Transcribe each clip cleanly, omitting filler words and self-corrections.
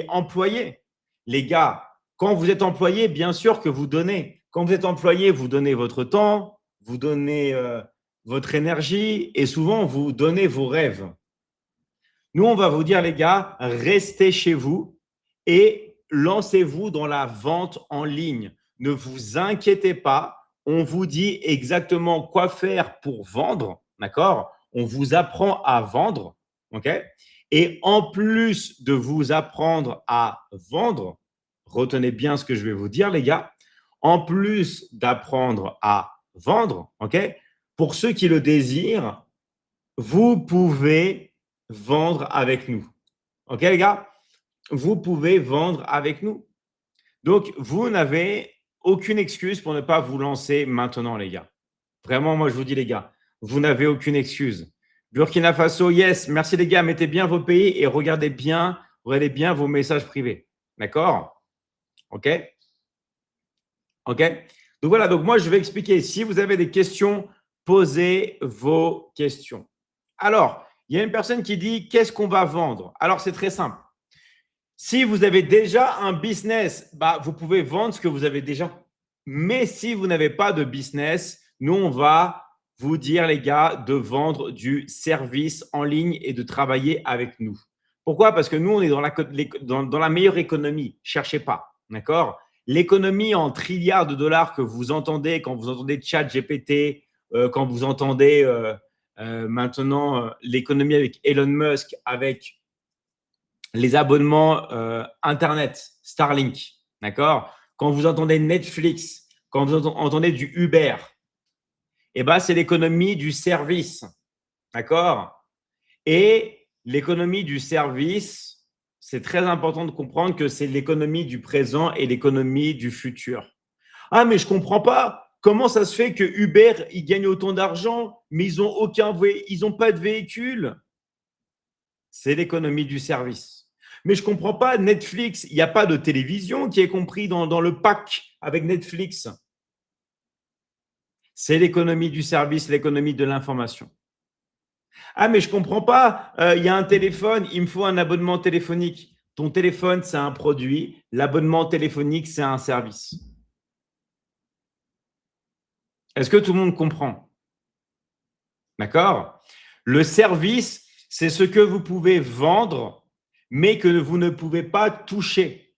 employé. Les gars, quand vous êtes employé, bien sûr que vous donnez. Quand vous êtes employé, vous donnez votre temps, vous donnez votre énergie et souvent vous donnez vos rêves. Nous, on va vous dire, les gars, restez chez vous et lancez-vous dans la vente en ligne. Ne vous inquiétez pas. On vous dit exactement quoi faire pour vendre. D'accord? On vous apprend à vendre. OK? Et en plus de vous apprendre à vendre, retenez bien ce que je vais vous dire, les gars. En plus d'apprendre à vendre, OK? Pour ceux qui le désirent, vous pouvez vendre avec nous. OK, les gars? Vous pouvez vendre avec nous. Donc, vous n'avez aucune excuse pour ne pas vous lancer maintenant, les gars. Vraiment, moi, je vous dis, les gars, vous n'avez aucune excuse. Burkina Faso, yes. Merci, les gars. Mettez bien vos pays et regardez bien vos messages privés. D'accord? OK? OK? Donc, voilà. Donc, moi, je vais expliquer. Si vous avez des questions, posez vos questions. Alors, il y a une personne qui dit, qu'est-ce qu'on va vendre? Alors, c'est très simple. Si vous avez déjà un business, vous pouvez vendre ce que vous avez déjà. Mais si vous n'avez pas de business, nous, on va vous dire, les gars, de vendre du service en ligne et de travailler avec nous. Pourquoi? Parce que nous, on est dans la meilleure économie. Cherchez pas, d'accord? L'économie en trilliards de dollars que vous entendez quand vous entendez ChatGPT, quand vous entendez maintenant l'économie avec Elon Musk, avec les abonnements Internet, Starlink, d'accord? Quand vous entendez Netflix, quand vous entendez du Uber, c'est l'économie du service, d'accord? Et l'économie du service, c'est très important de comprendre que c'est l'économie du présent et l'économie du futur. Ah, mais je ne comprends pas. Comment ça se fait que Uber, ils gagnent autant d'argent, mais ils n'ont pas de véhicule? C'est l'économie du service. Mais je ne comprends pas, Netflix, il n'y a pas de télévision qui est compris dans le pack avec Netflix. C'est l'économie du service, l'économie de l'information. Ah, mais je ne comprends pas, il y a un téléphone, il me faut un abonnement téléphonique. Ton téléphone, c'est un produit. L'abonnement téléphonique, c'est un service. Est-ce que tout le monde comprend? D'accord? Le service, c'est ce que vous pouvez vendre mais que vous ne pouvez pas toucher.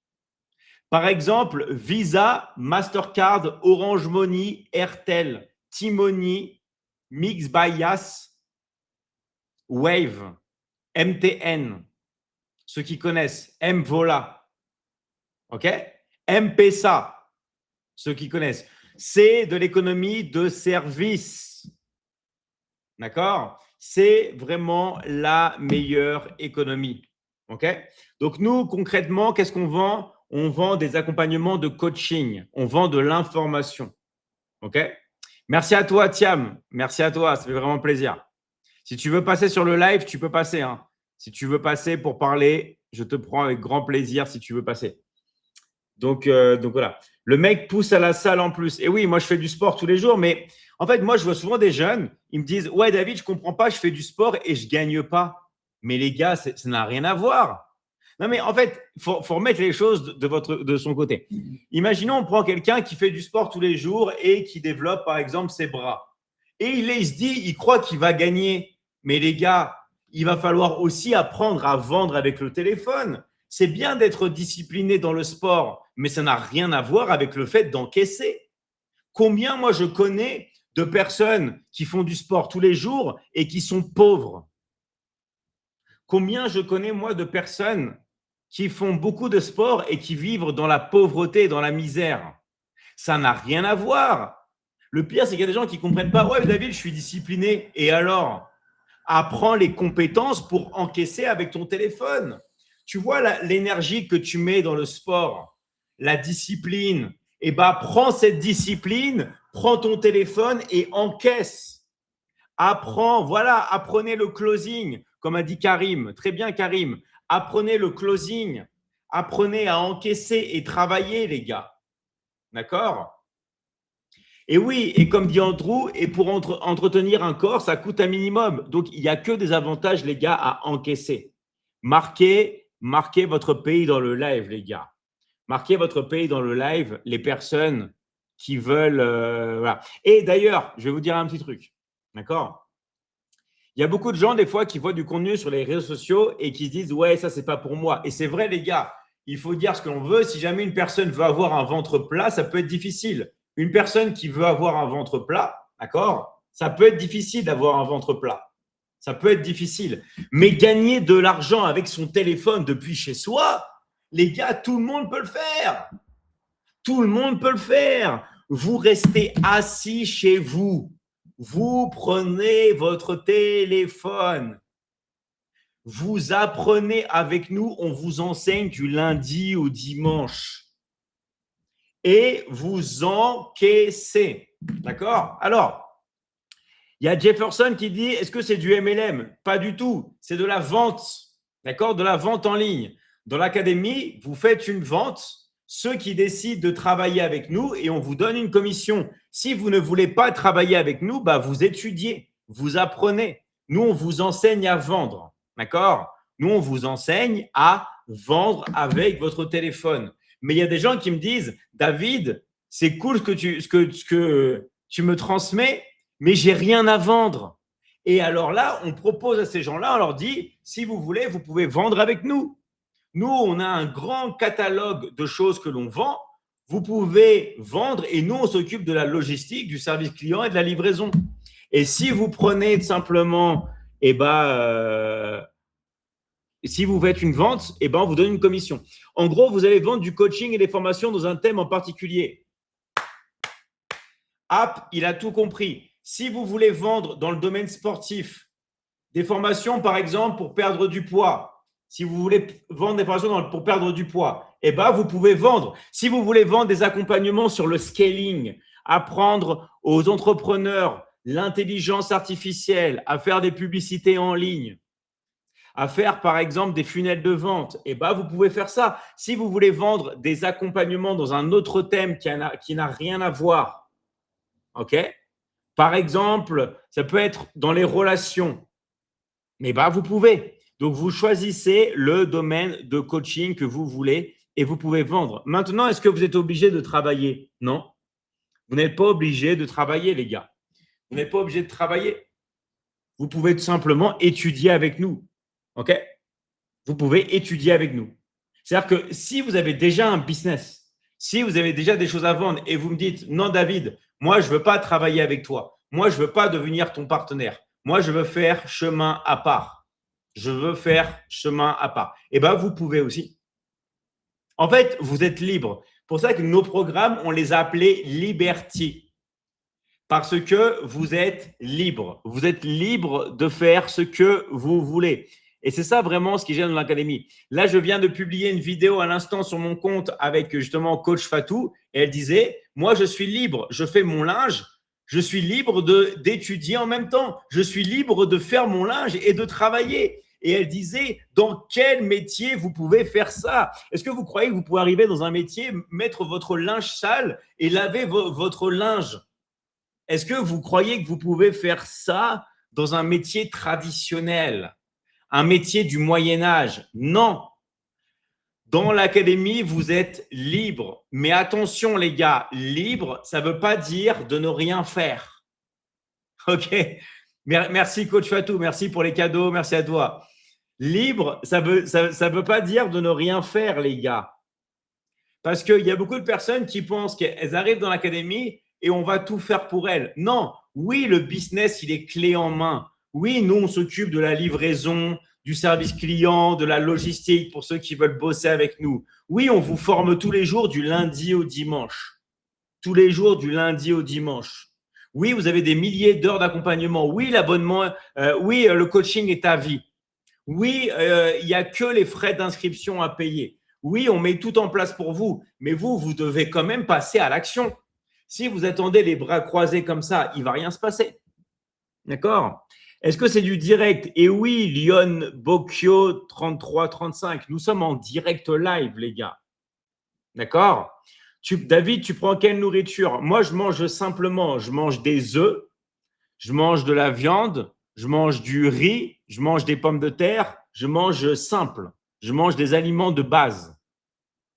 Par exemple, Visa, Mastercard, Orange Money, Airtel, T-Money, Mixbias, Wave, MTN, ceux qui connaissent, Mvola, ok? M-Pesa, ceux qui connaissent. C'est de l'économie de service. D'accord? C'est vraiment la meilleure économie. OK? Donc, nous, concrètement, qu'est-ce qu'on vend? On vend des accompagnements de coaching. On vend de l'information. OK? Merci à toi, Thiam. Merci à toi. Ça fait vraiment plaisir. Si tu veux passer sur le live, tu peux passer. Hein. Si tu veux passer pour parler, je te prends avec grand plaisir si tu veux passer. Donc voilà. Le mec pousse à la salle en plus. Et oui, moi, je fais du sport tous les jours, mais en fait, moi, je vois souvent des jeunes, ils me disent « Ouais, David, je ne comprends pas, je fais du sport et je ne gagne pas. » Mais les gars, ça n'a rien à voir. Non, mais en fait, il faut remettre les choses de son côté. Imaginons, on prend quelqu'un qui fait du sport tous les jours et qui développe, par exemple, ses bras. Et il se dit, il croit qu'il va gagner. Mais les gars, il va falloir aussi apprendre à vendre avec le téléphone. C'est bien d'être discipliné dans le sport, mais ça n'a rien à voir avec le fait d'encaisser. Combien, moi, je connais de personnes qui font du sport tous les jours et qui sont pauvres? Combien je connais, moi, de personnes qui font beaucoup de sport et qui vivent dans la pauvreté, dans la misère? Ça n'a rien à voir. Le pire, c'est qu'il y a des gens qui ne comprennent pas. Ouais, David, je suis discipliné. Et alors? Apprends les compétences pour encaisser avec ton téléphone. Tu vois l'énergie que tu mets dans le sport, la discipline. Eh bien, prends cette discipline, prends ton téléphone et encaisse. Apprends, voilà, apprenez le closing, comme a dit Karim. Très bien, Karim. Apprenez le closing. Apprenez à encaisser et travailler, les gars. D'accord? Et oui, et comme dit Andrew, et pour entretenir un corps, ça coûte un minimum. Donc, il n'y a que des avantages, les gars, à encaisser. Marquez marquez votre pays dans le live, les gars. Marquez votre pays dans le live, les personnes qui veulent… voilà. Et d'ailleurs, je vais vous dire un petit truc. D'accord? Il y a beaucoup de gens, des fois, qui voient du contenu sur les réseaux sociaux et qui se disent « Ouais, ça, c'est pas pour moi. » Et c'est vrai, les gars. Il faut dire ce que l'on veut. Si jamais une personne veut avoir un ventre plat, ça peut être difficile. Une personne qui veut avoir un ventre plat, d'accord, ça peut être difficile d'avoir un ventre plat. Ça peut être difficile. Mais gagner de l'argent avec son téléphone depuis chez soi, les gars, tout le monde peut le faire. Tout le monde peut le faire. Vous restez assis chez vous. Vous prenez votre téléphone. Vous apprenez avec nous, on vous enseigne du lundi au dimanche. Et vous encaissez. D'accord? Alors, il y a Jefferson qui dit, est-ce que c'est du MLM? Pas du tout. C'est de la vente. D'accord? De la vente en ligne. Dans l'académie, vous faites une vente. Ceux qui décident de travailler avec nous et on vous donne une commission. Si vous ne voulez pas travailler avec nous, bah vous étudiez, vous apprenez. Nous, on vous enseigne à vendre. D'accord? Nous, on vous enseigne à vendre avec votre téléphone. Mais il y a des gens qui me disent, David, c'est cool ce que tu me transmets, mais j'ai rien à vendre. Et alors là, on propose à ces gens-là, on leur dit, si vous voulez, vous pouvez vendre avec nous. Nous, on a un grand catalogue de choses que l'on vend. Vous pouvez vendre et nous, on s'occupe de la logistique, du service client et de la livraison. Et si vous prenez simplement, si vous faites une vente, on vous donne une commission. En gros, vous allez vendre du coaching et des formations dans un thème en particulier. App, il a tout compris. Si vous voulez vendre dans le domaine sportif, des formations, par exemple, pour perdre du poids, si vous voulez vendre des formations pour perdre du poids, vous pouvez vendre. Si vous voulez vendre des accompagnements sur le scaling, apprendre aux entrepreneurs l'intelligence artificielle, à faire des publicités en ligne, à faire, par exemple, des funnels de vente, vous pouvez faire ça. Si vous voulez vendre des accompagnements dans un autre thème qui n'a rien à voir, ok? Par exemple, ça peut être dans les relations, mais vous pouvez. Donc, vous choisissez le domaine de coaching que vous voulez et vous pouvez vendre. Maintenant, est-ce que vous êtes obligé de travailler? Non. Vous n'êtes pas obligé de travailler, les gars. Vous n'êtes pas obligé de travailler. Vous pouvez tout simplement étudier avec nous. OK? Vous pouvez étudier avec nous. C'est-à-dire que si vous avez déjà un business, si vous avez déjà des choses à vendre et vous me dites « Non, David, moi, je ne veux pas travailler avec toi. Moi, je ne veux pas devenir ton partenaire. Moi, je veux faire chemin à part. Je veux faire chemin à part. » Vous pouvez aussi. En fait, vous êtes libre. Pour ça que nos programmes, on les a appelés Liberty. Parce que vous êtes libre. Vous êtes libre de faire ce que vous voulez. Et c'est ça vraiment ce qui gêne dans l'académie. Là, je viens de publier une vidéo à l'instant sur mon compte avec justement Coach Fatou. Et elle disait, moi, je suis libre. Je fais mon linge. Je suis libre d'étudier en même temps. Je suis libre de faire mon linge et de travailler. Et elle disait, dans quel métier vous pouvez faire ça? Est-ce que vous croyez que vous pouvez arriver dans un métier, mettre votre linge sale et laver votre linge? Est-ce que vous croyez que vous pouvez faire ça dans un métier traditionnel, un métier du Moyen-Âge? Non. Dans l'académie, vous êtes libre. Mais attention, les gars, libre, ça ne veut pas dire de ne rien faire. OK? Merci, Coach Fatou. Merci pour les cadeaux. Merci à toi. Libre, ça veut pas dire de ne rien faire, les gars. Parce qu'il y a beaucoup de personnes qui pensent qu'elles arrivent dans l'académie et on va tout faire pour elles. Non, oui, le business, il est clé en main. Oui, nous, on s'occupe de la livraison, du service client, de la logistique pour ceux qui veulent bosser avec nous. Oui, on vous forme tous les jours du lundi au dimanche. Tous les jours du lundi au dimanche. Oui, vous avez des milliers d'heures d'accompagnement. Oui, l'abonnement, oui, le coaching est à vie. Oui, il n'y a que les frais d'inscription à payer. Oui, on met tout en place pour vous, mais vous devez quand même passer à l'action. Si vous attendez les bras croisés comme ça, il ne va rien se passer. D'accord? Est-ce que c'est du direct? Et oui, Lyon Bocchio 3335, nous sommes en direct live, les gars. D'accord? David, tu prends quelle nourriture? Moi, je mange simplement, je mange des œufs, je mange de la viande, je mange du riz, je mange des pommes de terre, je mange simple. Je mange des aliments de base.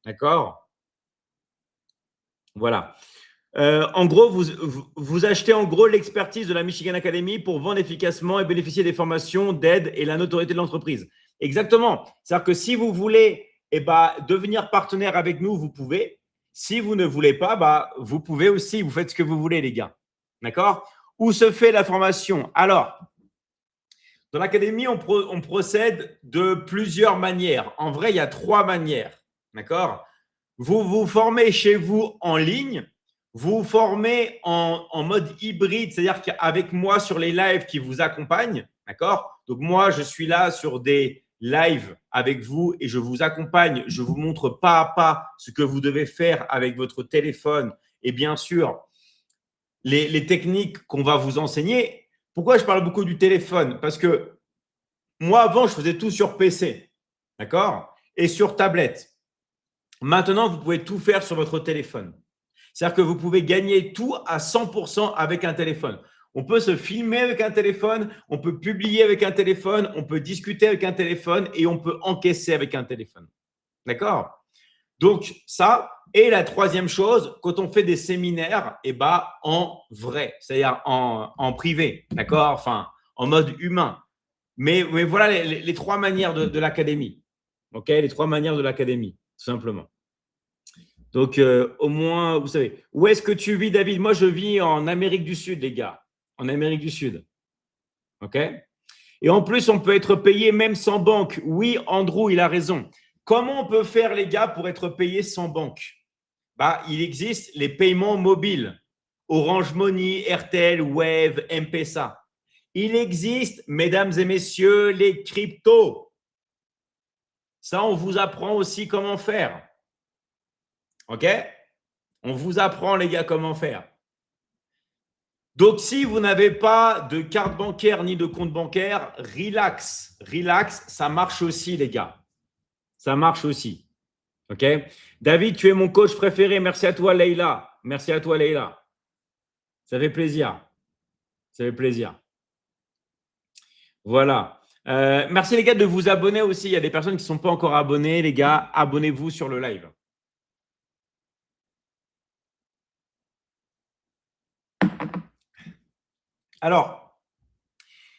D'accord? Voilà. En gros, vous achetez en gros l'expertise de la Michigan Academy pour vendre efficacement et bénéficier des formations, d'aide et la notoriété de l'entreprise. Exactement. C'est-à-dire que si vous voulez devenir partenaire avec nous, vous pouvez. Si vous ne voulez pas, vous pouvez aussi. Vous faites ce que vous voulez, les gars. D'accord? Où se fait la formation? Alors, dans l'académie, on procède de plusieurs manières. En vrai, il y a 3 manières. D'accord? Vous vous formez chez vous en ligne. Vous vous formez en mode hybride, c'est-à-dire qu'avec moi sur les lives qui vous accompagnent. D'accord? Donc, moi, je suis là sur des lives avec vous et je vous accompagne. Je vous montre pas à pas ce que vous devez faire avec votre téléphone et bien sûr, les techniques qu'on va vous enseigner. Pourquoi je parle beaucoup du téléphone? Parce que moi, avant, je faisais tout sur PC, d'accord? Et sur tablette. Maintenant, vous pouvez tout faire sur votre téléphone. C'est-à-dire que vous pouvez gagner tout à 100% avec un téléphone. On peut se filmer avec un téléphone, on peut publier avec un téléphone, on peut discuter avec un téléphone et on peut encaisser avec un téléphone. D'accord? Donc, ça. Et la troisième chose, quand on fait des séminaires, en vrai, c'est-à-dire en privé, d'accord? Enfin, en mode humain. Mais voilà les 3 manières de l'académie. OK? Les 3 manières de l'académie, tout simplement. Donc, au moins, vous savez. Où est-ce que tu vis, David? Moi, je vis en Amérique du Sud, les gars. En Amérique du Sud. OK? Et en plus, on peut être payé même sans banque. Oui, Andrew, il a raison. Comment on peut faire, les gars, pour être payé sans banque? Il existe les paiements mobiles. Orange Money, RTL, Wave, M-Pesa. Il existe, mesdames et messieurs, les cryptos. Ça, on vous apprend aussi comment faire. OK? On vous apprend, les gars, comment faire. Donc, si vous n'avez pas de carte bancaire ni de compte bancaire, relax. Relax, ça marche aussi, les gars. Ça marche aussi. OK? David, tu es mon coach préféré. Merci à toi, Leïla. Merci à toi, Leïla. Ça fait plaisir. Ça fait plaisir. Voilà. Merci, les gars, de vous abonner aussi. Il y a des personnes qui ne sont pas encore abonnées. Les gars, abonnez-vous sur le live. Alors,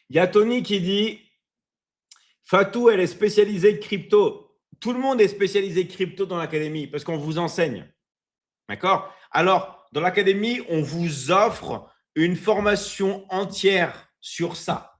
il y a Tony qui dit Fatou, elle est spécialisée crypto. Tout le monde est spécialisé crypto dans l'académie parce qu'on vous enseigne. D'accord? Alors, dans l'académie, on vous offre une formation entière sur ça.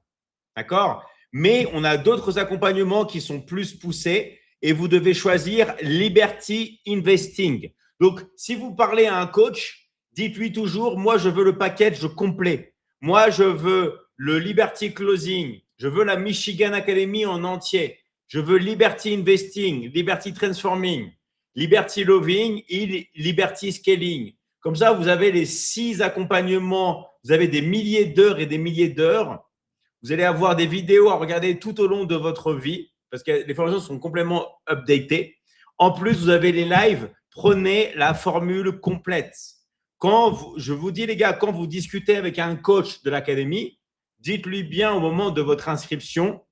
D'accord? Mais on a d'autres accompagnements qui sont plus poussés et vous devez choisir Liberty Investing. Donc, si vous parlez à un coach, dites-lui toujours, moi, je veux le package complet. Moi, je veux le Liberty Closing. Je veux la Michigan Academy en entier. Je veux Liberty Investing, Liberty Transforming, Liberty Loving et Liberty Scaling. Comme ça, vous avez les 6 accompagnements. Vous avez des milliers d'heures et des milliers d'heures. Vous allez avoir des vidéos à regarder tout au long de votre vie parce que les formations sont complètement updatées. En plus, vous avez les lives. Prenez la formule complète. Je vous dis, les gars, quand vous discutez avec un coach de l'académie, dites-lui bien au moment de votre inscription,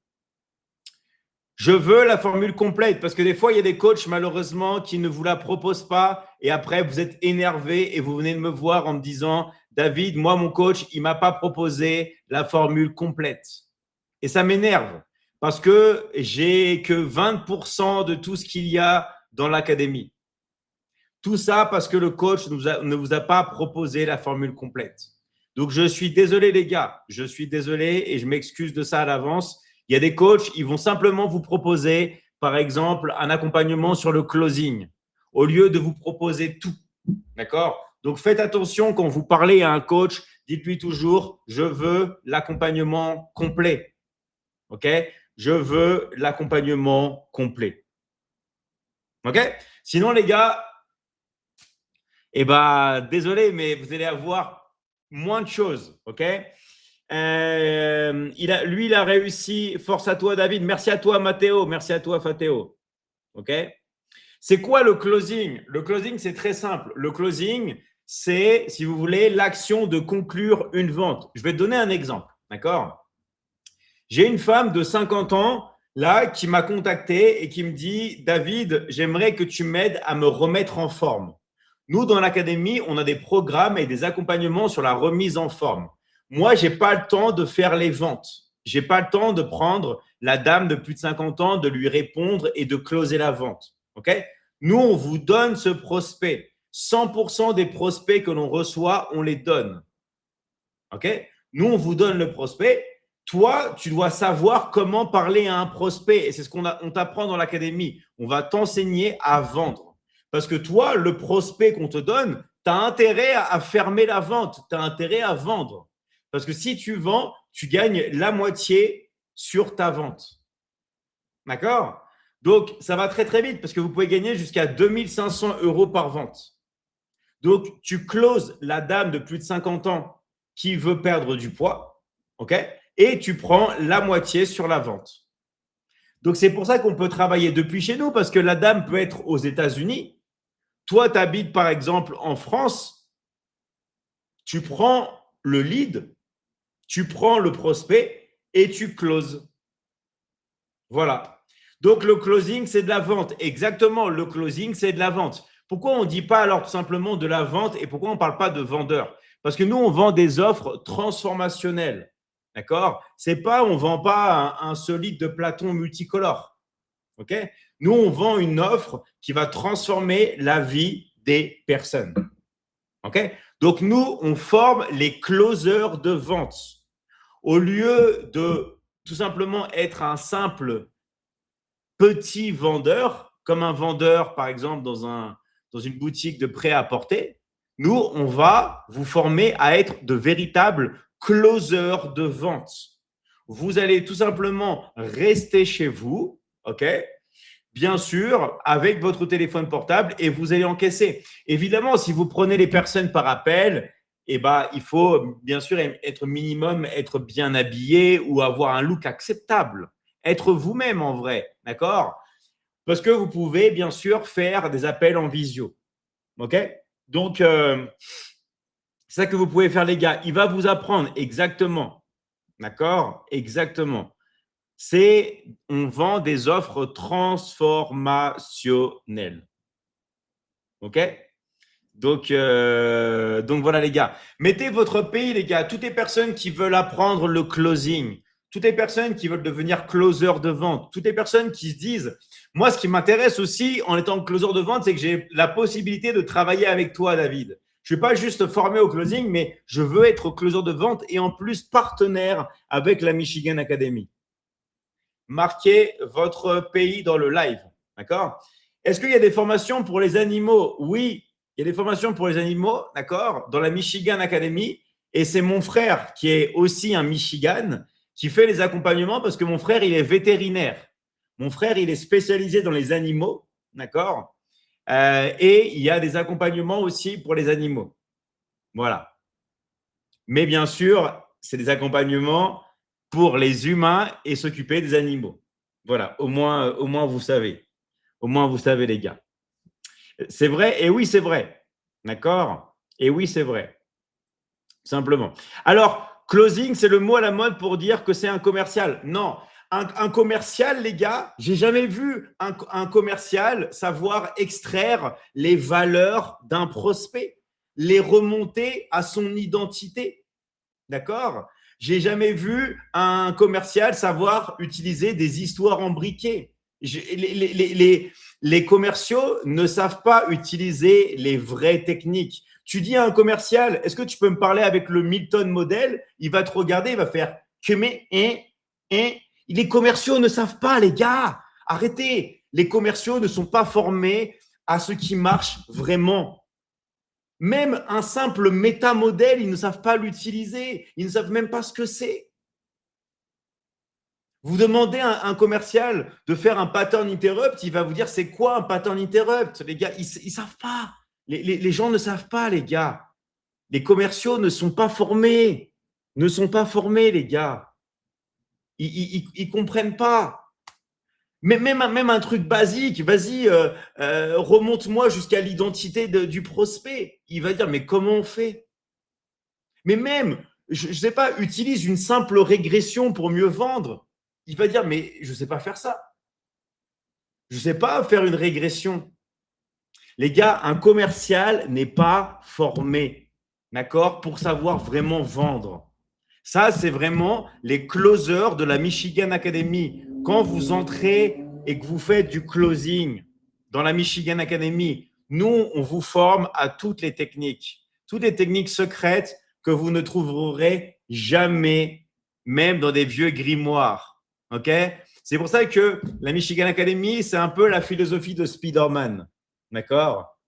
je veux la formule complète parce que des fois, il y a des coachs malheureusement qui ne vous la proposent pas et après, vous êtes énervé et vous venez de me voir en me disant, David, moi, mon coach, il ne m'a pas proposé la formule complète. Et ça m'énerve parce que j'ai que 20% de tout ce qu'il y a dans l'académie. Tout ça parce que le coach ne vous a pas proposé la formule complète. Donc, je suis désolé, les gars. Je suis désolé et je m'excuse de ça à l'avance. Il y a des coachs, ils vont simplement vous proposer, par exemple, un accompagnement sur le closing au lieu de vous proposer tout. D'accord? Donc, faites attention quand vous parlez à un coach, dites-lui toujours, je veux l'accompagnement complet. OK? Je veux l'accompagnement complet. OK? Sinon, les gars, désolé, mais vous allez avoir moins de choses. OK? Il a réussi. Force à toi, David. Merci à toi, Mathéo. Merci à toi, Fathéo. OK? C'est quoi le closing? Le closing, c'est très simple. Le closing, c'est, si vous voulez, l'action de conclure une vente. Je vais te donner un exemple. D'accord? J'ai une femme de 50 ans. là qui m'a contacté et qui me dit, David, j'aimerais que tu m'aides à me remettre en forme. Nous, dans l'académie, on a des programmes et des accompagnements sur la remise en forme. Moi, je n'ai pas le temps de faire les ventes. Je n'ai pas le temps de prendre la dame de plus de 50 ans, de lui répondre et de closer la vente. Okay? Nous, on vous donne ce prospect. 100% des prospects que l'on reçoit, on les donne. Okay? Nous, on vous donne le prospect. Toi, tu dois savoir comment parler à un prospect. Et c'est ce qu'on t'apprend dans l'académie. On va t'enseigner à vendre. Parce que toi, le prospect qu'on te donne, tu as intérêt à fermer la vente. Tu as intérêt à vendre. Parce que si tu vends, tu gagnes la moitié sur ta vente. D'accord? Donc, ça va très, très vite parce que vous pouvez gagner jusqu'à 2500 € par vente. Donc, tu closes la dame de plus de 50 ans qui veut perdre du poids, ok? Et tu prends la moitié sur la vente. Donc, c'est pour ça qu'on peut travailler depuis chez nous parce que la dame peut être aux États-Unis. Toi, tu habites par exemple en France. Tu prends le lead, tu prends le prospect et tu closes. Voilà. Donc, le closing, c'est de la vente. Exactement, le closing, c'est de la vente. Pourquoi on ne dit pas alors tout simplement de la vente et pourquoi on ne parle pas de vendeur? Parce que nous, on vend des offres transformationnelles. D'accord? C'est pas, on ne vend pas un solide de Platon multicolore. OK? Nous, on vend une offre qui va transformer la vie des personnes. OK? Donc, nous, on forme les closers de vente. Au lieu de tout simplement être un simple petit vendeur, comme un vendeur, par exemple, dans une boutique de prêt-à-porter, nous, on va vous former à être de véritables closers de vente. Vous allez tout simplement rester chez vous, OK? Bien sûr, avec votre téléphone portable et vous allez encaisser. Évidemment, si vous prenez les personnes par appel, eh ben, il faut bien sûr être minimum, être bien habillé ou avoir un look acceptable. Être vous-même en vrai, d'accord? Parce que vous pouvez bien sûr faire des appels en visio. OK? Donc, c'est ça que vous pouvez faire, les gars. Il va vous apprendre exactement. D'accord? Exactement. On vend des offres transformationnelles. OK? Donc voilà, les gars. Mettez votre pays, les gars. Toutes les personnes qui veulent apprendre le closing, toutes les personnes qui veulent devenir closer de vente, toutes les personnes qui se disent, moi, ce qui m'intéresse aussi en étant closer de vente, c'est que j'ai la possibilité de travailler avec toi, David. Je ne suis pas juste formé au closing, mais je veux être closer de vente et en plus partenaire avec la Michigan Academy. Marquez votre pays dans le live. D'accord? Est-ce qu'il y a des formations pour les animaux? Oui, il y a des formations pour les animaux, d'accord, dans la Michigan Academy. Et c'est mon frère qui est aussi un Michigan qui fait les accompagnements parce que mon frère, il est vétérinaire. Mon frère, il est spécialisé dans les animaux, d'accord? Et il y a des accompagnements aussi pour les animaux. Voilà. Mais bien sûr, c'est des accompagnements pour les humains et s'occuper des animaux. Voilà, au moins vous savez. Au moins vous savez, les gars. C'est vrai, et oui, c'est vrai. D'accord? Et oui, c'est vrai. Simplement. Alors, closing, c'est le mot à la mode pour dire que c'est un commercial. Non, un commercial, les gars, j'ai jamais vu un commercial savoir extraire les valeurs d'un prospect, les remonter à son identité. D'accord? J'ai jamais vu un commercial savoir utiliser des histoires embriquées. Les commerciaux ne savent pas utiliser les vraies techniques. Tu dis à un commercial, est-ce que tu peux me parler avec le Milton modèle? Il va te regarder, il va faire que mais les commerciaux ne savent pas, les gars. Arrêtez. Les commerciaux ne sont pas formés à ce qui marche vraiment. Même un simple métamodèle, ils ne savent pas l'utiliser. Ils ne savent même pas ce que c'est. Vous demandez à un commercial de faire un pattern interrupt, il va vous dire c'est quoi un pattern interrupt? Les gars, ils ne savent pas. Les gens ne savent pas, les gars. Les commerciaux ne sont pas formés. Ne sont pas formés, les gars. Ils ne comprennent pas. Mais même un truc basique, vas-y, remonte-moi jusqu'à l'identité du prospect. Il va dire, mais comment on fait? Mais même, je ne sais pas, utilise une simple régression pour mieux vendre. Il va dire, mais je ne sais pas faire ça. Je ne sais pas faire une régression. Les gars, un commercial n'est pas formé, d'accord, pour savoir vraiment vendre. Ça, c'est vraiment les closers de la Michigan Academy. Quand vous entrez et que vous faites du closing dans la Michigan Academy, nous, on vous forme à toutes les techniques secrètes que vous ne trouverez jamais, même dans des vieux grimoires. OK? C'est pour ça que la Michigan Academy, c'est un peu la philosophie de Spider-Man. D'accord?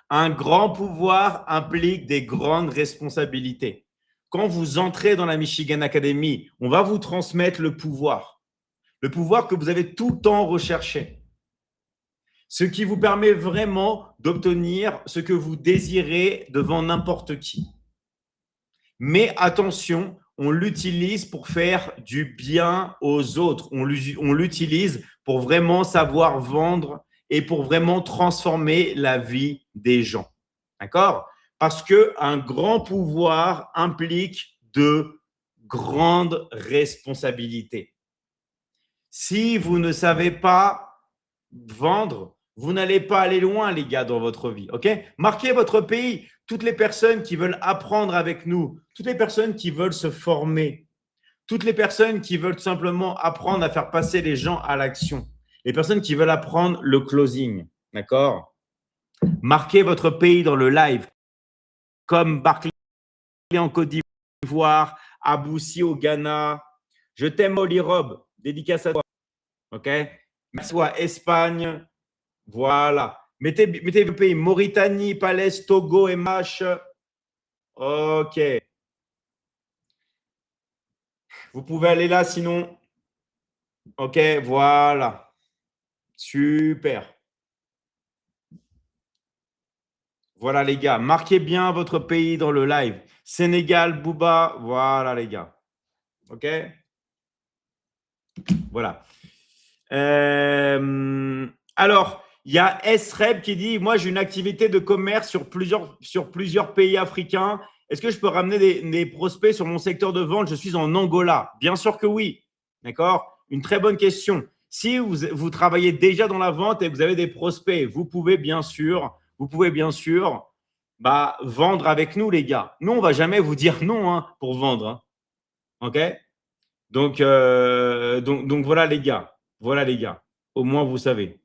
Un grand pouvoir implique des grandes responsabilités. Quand vous entrez dans la Michigan Academy, on va vous transmettre le pouvoir que vous avez tout le temps recherché, ce qui vous permet vraiment d'obtenir ce que vous désirez devant n'importe qui. Mais attention, on l'utilise pour faire du bien aux autres. On l'utilise pour vraiment savoir vendre et pour vraiment transformer la vie des gens. D'accord? Parce qu'un grand pouvoir implique de grandes responsabilités. Si vous ne savez pas vendre, vous n'allez pas aller loin, les gars, dans votre vie. OK? Marquez votre pays. Toutes les personnes qui veulent apprendre avec nous, toutes les personnes qui veulent se former, toutes les personnes qui veulent simplement apprendre à faire passer les gens à l'action, les personnes qui veulent apprendre le closing. D'accord? Marquez votre pays dans le live, comme Barclay en Côte d'Ivoire, Aboussi au Ghana. Je t'aime, Oli Rob. Dédicace à toi. OK? Merci à Espagne. Voilà. Mettez le pays Mauritanie, Palès, Togo, MH. OK. Vous pouvez aller là sinon. OK, voilà. Super. Voilà les gars. Marquez bien votre pays dans le live. Sénégal, Bouba. Voilà les gars. OK? Voilà. Alors, il y a SREB qui dit, moi j'ai une activité de commerce sur plusieurs pays africains. Est-ce que je peux ramener des prospects sur mon secteur de vente? Je suis en Angola. Bien sûr que oui. D'accord? Une très bonne question. Si vous travaillez déjà dans la vente et que vous avez des prospects, vous pouvez bien sûr vendre avec nous, les gars. Nous, on ne va jamais vous dire non pour vendre. OK? Donc voilà les gars. Voilà les gars. Au moins, vous savez.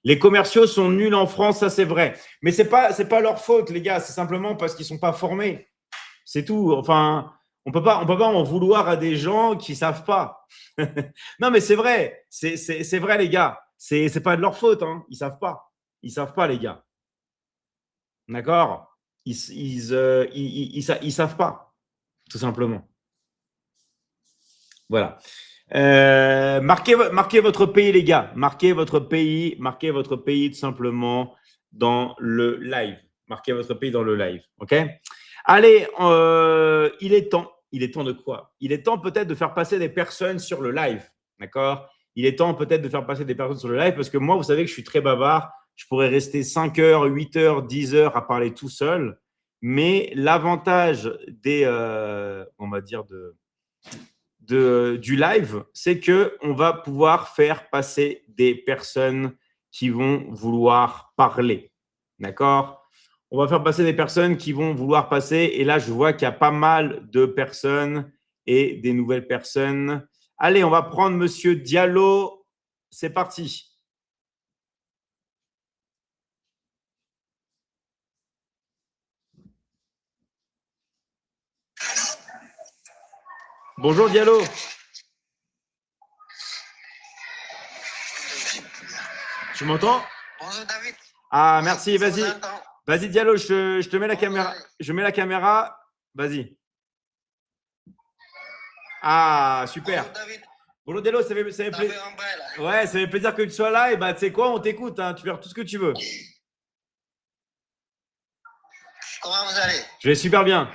Les commerciaux sont nuls en France, ça c'est vrai. Mais ce n'est pas leur faute, les gars. C'est simplement parce qu'ils ne sont pas formés. C'est tout. Enfin, on peut pas en vouloir à des gens qui ne savent pas. Non, mais c'est vrai. C'est vrai, les gars. C'est pas de leur faute. Ils ne savent pas. Ils ne savent pas, les gars. D'accord? Ils savent pas, tout simplement. Voilà. Marquez votre pays, les gars. Marquez votre pays tout simplement dans le live. Marquez votre pays dans le live. OK? Allez, il est temps. Il est temps de quoi? Il est temps peut-être de faire passer des personnes sur le live. D'accord? Il est temps peut-être de faire passer des personnes sur le live parce que moi, vous savez que je suis très bavard. Je pourrais rester 5 heures, 8 heures, 10 heures à parler tout seul. Mais l'avantage on va dire, du live, c'est qu'on va pouvoir faire passer des personnes qui vont vouloir parler. D'accord? On va faire passer des personnes qui vont vouloir passer. Et là, je vois qu'il y a pas mal de personnes et des nouvelles personnes. Allez, on va prendre Monsieur Diallo. C'est parti. Bonjour Diallo. Tu m'entends? Bonjour David. Ah, merci, vas-y. Vas-y Diallo, je te mets la caméra. Je mets la caméra. Vas-y. Ah, super. Bonjour David. Bonjour Diallo, ça fait plaisir. Ouais, ça fait plaisir que tu sois là. Et bah, tu sais quoi, on t'écoute. Tu peux faire tout ce que tu veux. Comment vous allez? Je vais super bien.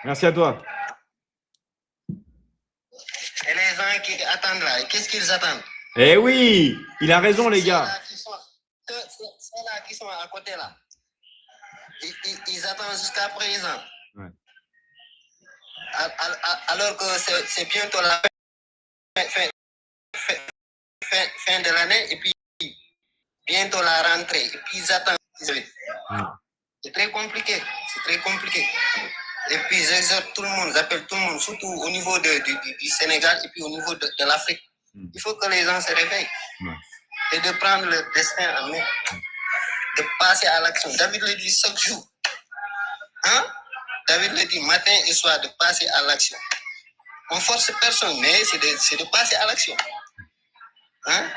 Merci à toi. Et les gens qui attendent là, qu'est-ce qu'ils attendent? Eh oui, il a raison, les gars. Ceux-là qui sont à côté là, ils attendent jusqu'à présent. Ouais. Alors que c'est bientôt la fin de l'année et puis bientôt la rentrée. Et puis ils attendent. C'est très compliqué. C'est très compliqué. Et puis j'exhorte tout le monde, j'appelle tout le monde, surtout au niveau du Sénégal et puis au niveau de l'Afrique. Il faut que les gens se réveillent et de prendre le destin en main, de passer à l'action. David le dit chaque jour. Hein? David le dit matin et soir de passer à l'action. On force personne, mais c'est de passer à l'action. Hein?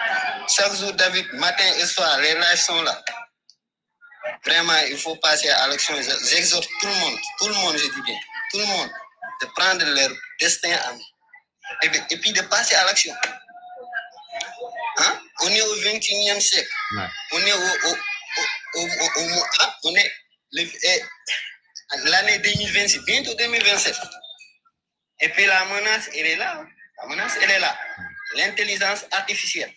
Chaque jour, David, matin et soir, les lives sont là. Vraiment, il faut passer à l'action. J'exhorte tout le monde, je dis bien, tout le monde, de prendre leur destin en main. Et puis de passer à l'action. Hein? On est au 21e siècle. Ouais. On est on est l'année 2026, bientôt 2027. Et puis la menace, elle est là. La menace, elle est là. L'intelligence artificielle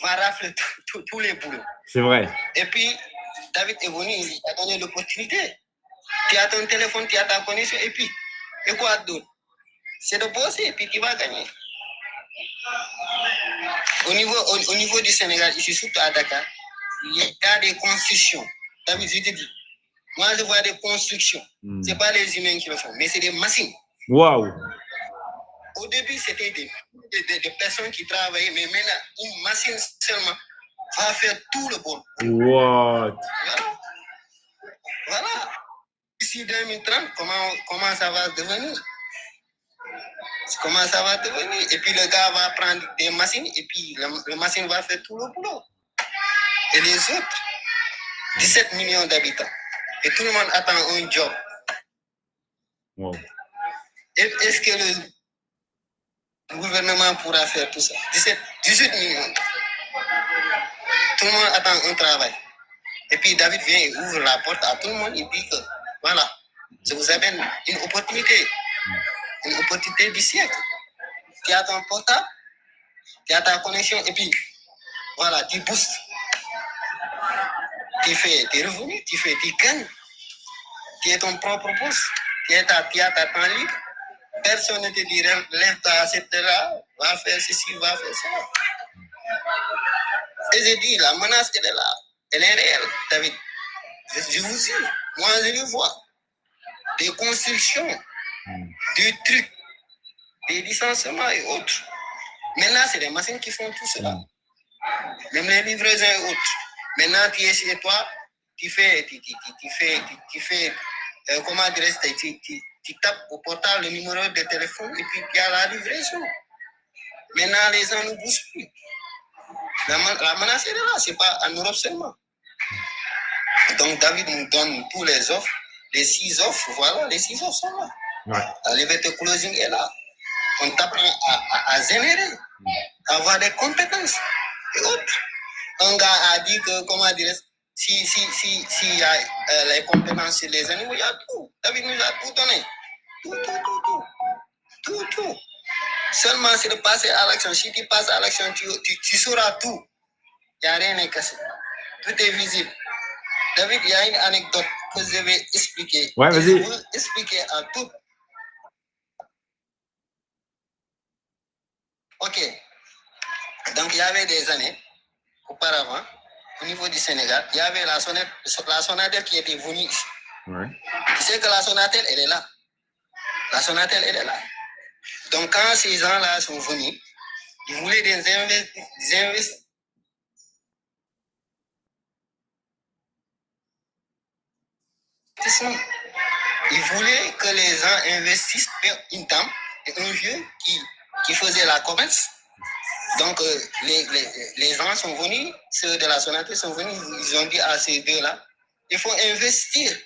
va rafler tous les boulots. C'est vrai. Et puis, David est venu, il a donné l'opportunité. Tu as ton téléphone, tu as ta connexion, et puis, et quoi d'autre? C'est de bosser, et puis tu vas gagner. Au niveau du Sénégal, ici, surtout à Dakar, il y a des constructions. David, je te dis, moi, je vois des constructions. Ce n'est pas les humains qui le font, mais c'est des machines. Waouh! Au début, c'était des personnes qui travaillaient, mais maintenant, une machine seulement va faire tout le bon. What? Voilà. D'ici 2030, comment ça va devenir? Comment ça va devenir? Et puis le gars va prendre des machines et puis la machine va faire tout le boulot. Et les autres, 17 millions d'habitants. Et tout le monde attend un job. Wow. Est-ce que le gouvernement pourra faire tout ça? 18 millions. Tout le monde attend un travail. Et puis David vient et ouvre la porte à tout le monde. Il dit que voilà, je vous amène une opportunité du siècle. Tu as ton portable, tu as ta connexion, et puis voilà, tu boostes. Tu fais tes revenus, tu gagnes. Tu es ton propre boss. Tu as ta temps libre. Personne ne te dit lève-toi à cette heure-là, va faire ceci, va faire ça. Et je dis, la menace, elle est là. Elle est réelle, David. Je vous dis, moi je le vois. Des constructions, des trucs, des licenciements et autres. Maintenant, c'est des machines qui font tout cela. Même les livraisons et autres. Maintenant, tu es chez toi, tu fais comment dirais-je, tu tapes au portable le numéro de téléphone et puis tu as la livraison. Maintenant, les gens ne bougent plus. La menace est là, c'est pas en Europe seulement. Donc, David nous donne tous les offres, les 6 offres, voilà, les 6 offres sont là. Ouais. La liberté closing est là. On t'apprend à générer, à avoir des compétences et autres. Un gars a dit que, comment dire, si y a les compétences sur les animaux, il y a tout. David nous a tout donné. Tout. Seulement, c'est de passer à l'action. Si tu passes à l'action, tu sauras tout. Il n'y a rien à casser. Tout est visible. David, il y a une anecdote que je vais expliquer. Ouais, vas-y. Je veux expliquer à tout. Ok. Donc, il y avait des années auparavant, au niveau du Sénégal, il y avait la Sonatel qui était venue ici. Ouais. Tu sais que la Sonatel, elle est là. La Sonatel, elle est là. Donc, quand ces gens-là sont venus, ils voulaient des investissements. Ils voulaient que les gens investissent une dame et un vieux qui faisait la commerce. Donc, les gens sont venus, ceux de la Sonatel sont venus, ils ont dit à ces deux-là, il faut investir.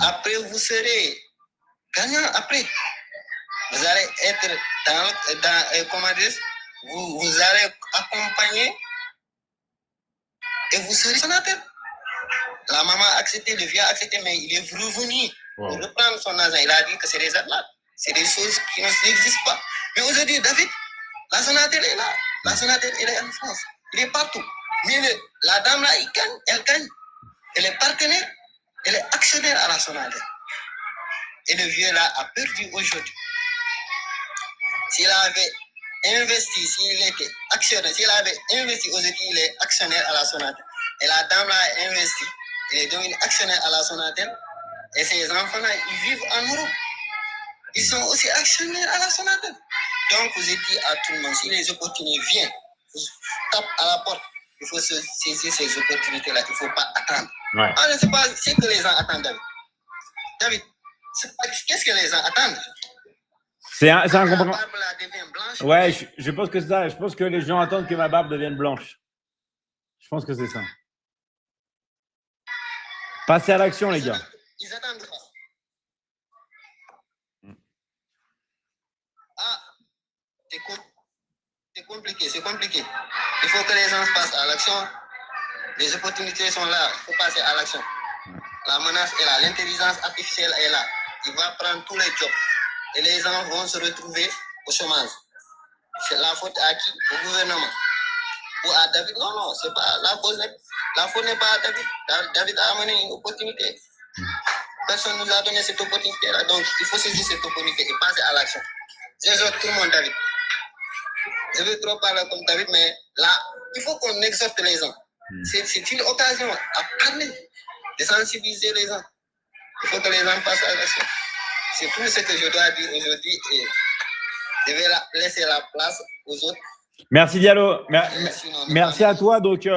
Après, vous serez gagnant. Après, vous allez être dans comment dire, vous allez accompagner et vous serez Sonatel. La maman a accepté, le vieux a accepté, mais il est revenu pour reprendre son argent. Il a dit que c'est des arnaques, c'est des choses qui n'existent pas. Mais aujourd'hui, David, la Sonatel est là. La Sonatel, elle est en France. Il est partout. Mais la dame là, elle gagne. Elle est partenaire, elle est actionnaire à la Sonatel. Et le vieux là a perdu aujourd'hui. S'il avait investi, s'il était actionnaire, s'il avait investi aujourd'hui, il est actionnaire à la Sonatel. Et la dame là a investi, il est devenu actionnaire à la Sonatel. Et ces enfants-là, ils vivent en Europe. Ils sont aussi actionnaires à la Sonatel. Donc, vous dit à tout le monde, si les opportunités viennent, tape à la porte. Il faut se saisir ces opportunités-là. Il ne faut pas attendre. Ouais. Ah, je ne sais pas ce que les gens attendent, David. David, qu'est-ce que les gens attendent? C'est un La comprend. barbe là devient blanche. Ouais, je pense que c'est ça. Je pense que les gens attendent que ma barbe devienne blanche. Je pense que c'est ça. Passez à l'action, les gars. Ils attendent ça. Ah, c'est compliqué, c'est compliqué. Il faut que les gens passent à l'action. Les opportunités sont là. Il faut passer à l'action. La menace est là. L'intelligence artificielle est là. Il va prendre tous les jobs. Et les gens vont se retrouver au chômage. C'est la faute à qui? Au gouvernement. Ou à David? Non, non, c'est pas la faute. La faute n'est pas à David. David a amené une opportunité. Personne ne nous a donné cette opportunité-là. Donc, il faut saisir cette opportunité et passer à l'action. J'exhorte tout le monde, David. Je veux trop parler comme David, mais là, il faut qu'on exhorte les gens. C'est une occasion à parler, de sensibiliser les gens. Il faut que les gens passent à l'action. C'est tout ce que je dois dire aujourd'hui et je vais laisser la place aux autres. Merci Diallo. Merci à toi. Donc,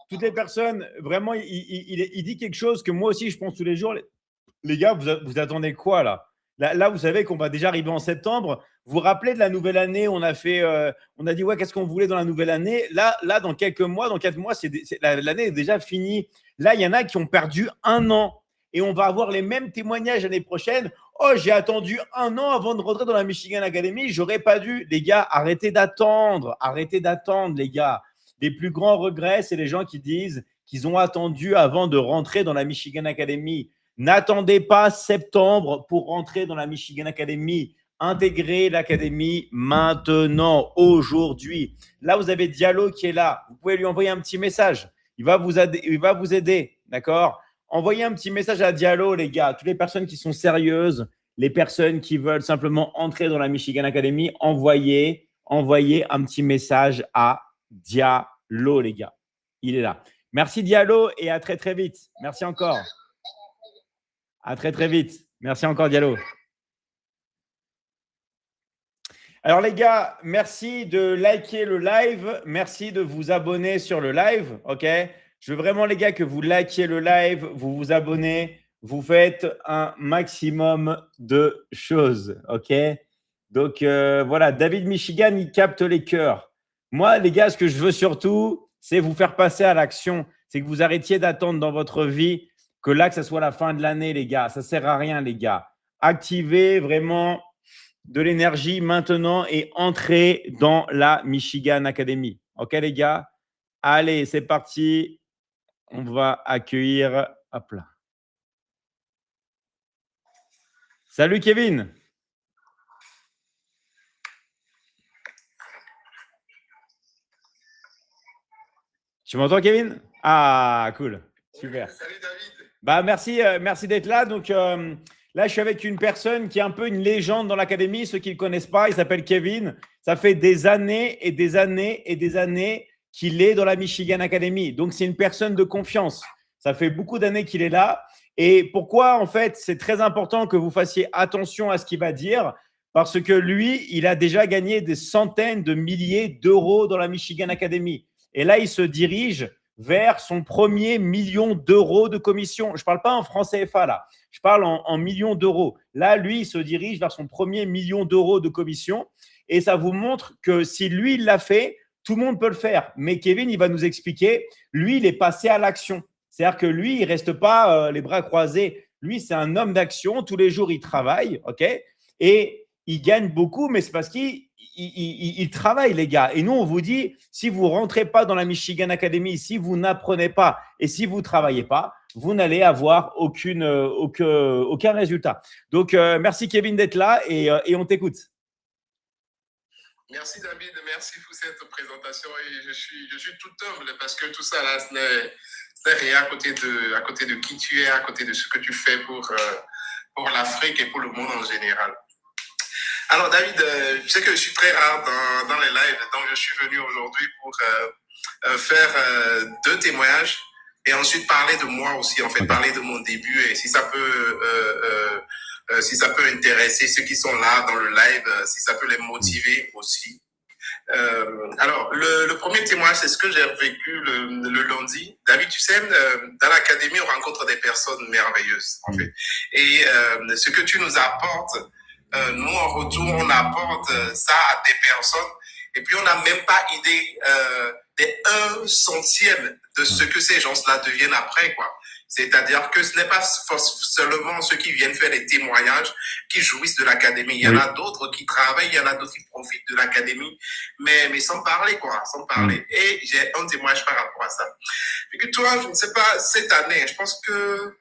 toutes les personnes, vraiment, il dit quelque chose que moi aussi, je pense tous les jours. Les gars, vous attendez quoi là? Là, vous savez qu'on va déjà arriver en septembre. Vous vous rappelez de la nouvelle année? On a dit, ouais, qu'est-ce qu'on voulait dans la nouvelle année? Là, dans quelques mois, dans 4 mois, l'année est déjà finie. Là, il y en a qui ont perdu 1 an. Et on va avoir les mêmes témoignages l'année prochaine. Oh, j'ai attendu 1 an avant de rentrer dans la Michigan Academy. J'aurais pas dû. Les gars, arrêtez d'attendre. Arrêtez d'attendre, les gars. Les plus grands regrets, c'est les gens qui disent qu'ils ont attendu avant de rentrer dans la Michigan Academy. N'attendez pas septembre pour rentrer dans la Michigan Academy. Intégrez l'académie maintenant, aujourd'hui. Là, vous avez Diallo qui est là. Vous pouvez lui envoyer un petit message. Il va vous aider, d'accord? Envoyez un petit message à Diallo, les gars. Toutes les personnes qui sont sérieuses, les personnes qui veulent simplement entrer dans la Michigan Academy, envoyez un petit message à Diallo, les gars. Il est là. Merci Diallo et à très, très vite. Merci encore. À très, très vite. Merci encore, Diallo. Alors, les gars, merci de liker le live. Merci de vous abonner sur le live. OK? Je veux vraiment, les gars, que vous likiez le live, vous vous abonnez, vous faites un maximum de choses. OK? Donc, voilà, David Michigan, il capte les cœurs. Moi, les gars, ce que je veux surtout, c'est vous faire passer à l'action. C'est que vous arrêtiez d'attendre dans votre vie que là, que ce soit la fin de l'année, les gars. Ça ne sert à rien, les gars. Activez vraiment de l'énergie maintenant et entrez dans la Michigan Academy. OK, les gars? Allez, c'est parti. On va accueillir… Hop là. Salut, Kevin. Tu m'entends, Kevin? Ah, cool. Super. Salut, David. Bah, merci d'être là. Donc, là, je suis avec une personne qui est un peu une légende dans l'académie. Ceux qui ne le connaissent pas, il s'appelle Kevin. Ça fait des années et des années et des années qu'il est dans la Michigan Academy. Donc, c'est une personne de confiance. Ça fait beaucoup d'années qu'il est là. Et pourquoi, en fait, c'est très important que vous fassiez attention à ce qu'il va dire? Parce que lui, il a déjà gagné des centaines de milliers d'euros dans la Michigan Academy. Et là, il se dirige vers son premier million d'euros de commission. Je ne parle pas en francs CFA là, je parle en millions d'euros. Là, lui, il se dirige vers son premier million d'euros de commission et ça vous montre que si lui, il l'a fait, tout le monde peut le faire. Mais Kevin, il va nous expliquer, lui, il est passé à l'action. C'est-à-dire que lui, il ne reste pas les bras croisés. Lui, c'est un homme d'action. Tous les jours, il travaille, OK? Et il gagne beaucoup, mais c'est parce qu'il travaille, les gars. Et nous, on vous dit, si vous ne rentrez pas dans la Michigan Academy, si vous n'apprenez pas et si vous ne travaillez pas, vous n'allez avoir aucun résultat. Donc, merci Kevin d'être là et on t'écoute. Merci David, merci pour cette présentation. Et je suis tout humble parce que tout ça là, ce n'est rien à côté de qui tu es, à côté de ce que tu fais pour l'Afrique et pour le monde en général. Alors, David, je sais que je suis très rare dans les lives, donc je suis venu aujourd'hui pour faire 2 témoignages et ensuite parler de moi aussi, en fait, Ok. parler de mon début et si ça peut intéresser ceux qui sont là dans le live, si ça peut les motiver aussi. Alors, le premier témoignage, c'est ce que j'ai vécu le lundi. David, tu sais, dans l'académie, on rencontre des personnes merveilleuses, en fait. Et ce que tu nous apportes, nous, en retour, on apporte ça à des personnes. Et puis, on n'a même pas idée des 1 centième de ce que ces gens-là deviennent après, quoi. C'est-à-dire que ce n'est pas seulement ceux qui viennent faire des témoignages qui jouissent de l'académie. Il y en a d'autres qui travaillent, il y en a d'autres qui profitent de l'académie, mais sans parler, quoi, sans parler. Et j'ai un témoignage par rapport à ça. Et que toi, je ne sais pas, cette année, je pense que,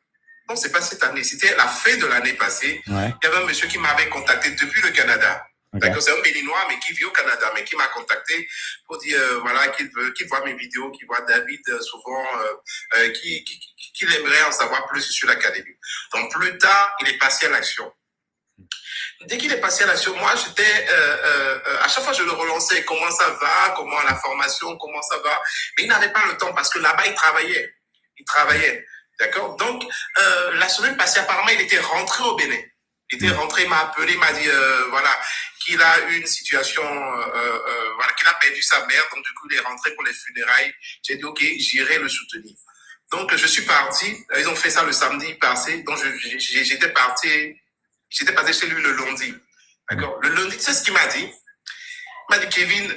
non, c'est pas cette année, c'était la fin de l'année passée. Ouais. Il y avait un monsieur qui m'avait contacté depuis le Canada. Okay. D'accord, c'est un Béninois, mais qui vit au Canada, mais qui m'a contacté pour dire, voilà, qu'il voit mes vidéos, qu'il voit David souvent, qu'il aimerait en savoir plus sur l'académie. Donc, plus tard, il est passé à l'action. Dès qu'il est passé à l'action, moi, j'étais, à chaque fois, je le relançais, comment ça va, comment la formation, comment ça va. Mais il n'avait pas le temps parce que là-bas, il travaillait. Il travaillait. D'accord? Donc, la semaine passée, apparemment, il était rentré au Bénin. Il était rentré, il m'a appelé, il m'a dit, voilà, qu'il a eu une situation, voilà, qu'il a perdu sa mère. Donc, du coup, il est rentré pour les funérailles. J'ai dit, OK, j'irai le soutenir. Donc, je suis parti. Ils ont fait ça le samedi passé. Donc, j'étais parti chez lui le lundi. D'accord? Le lundi, tu sais ce qu'il m'a dit? Il m'a dit, Kevin,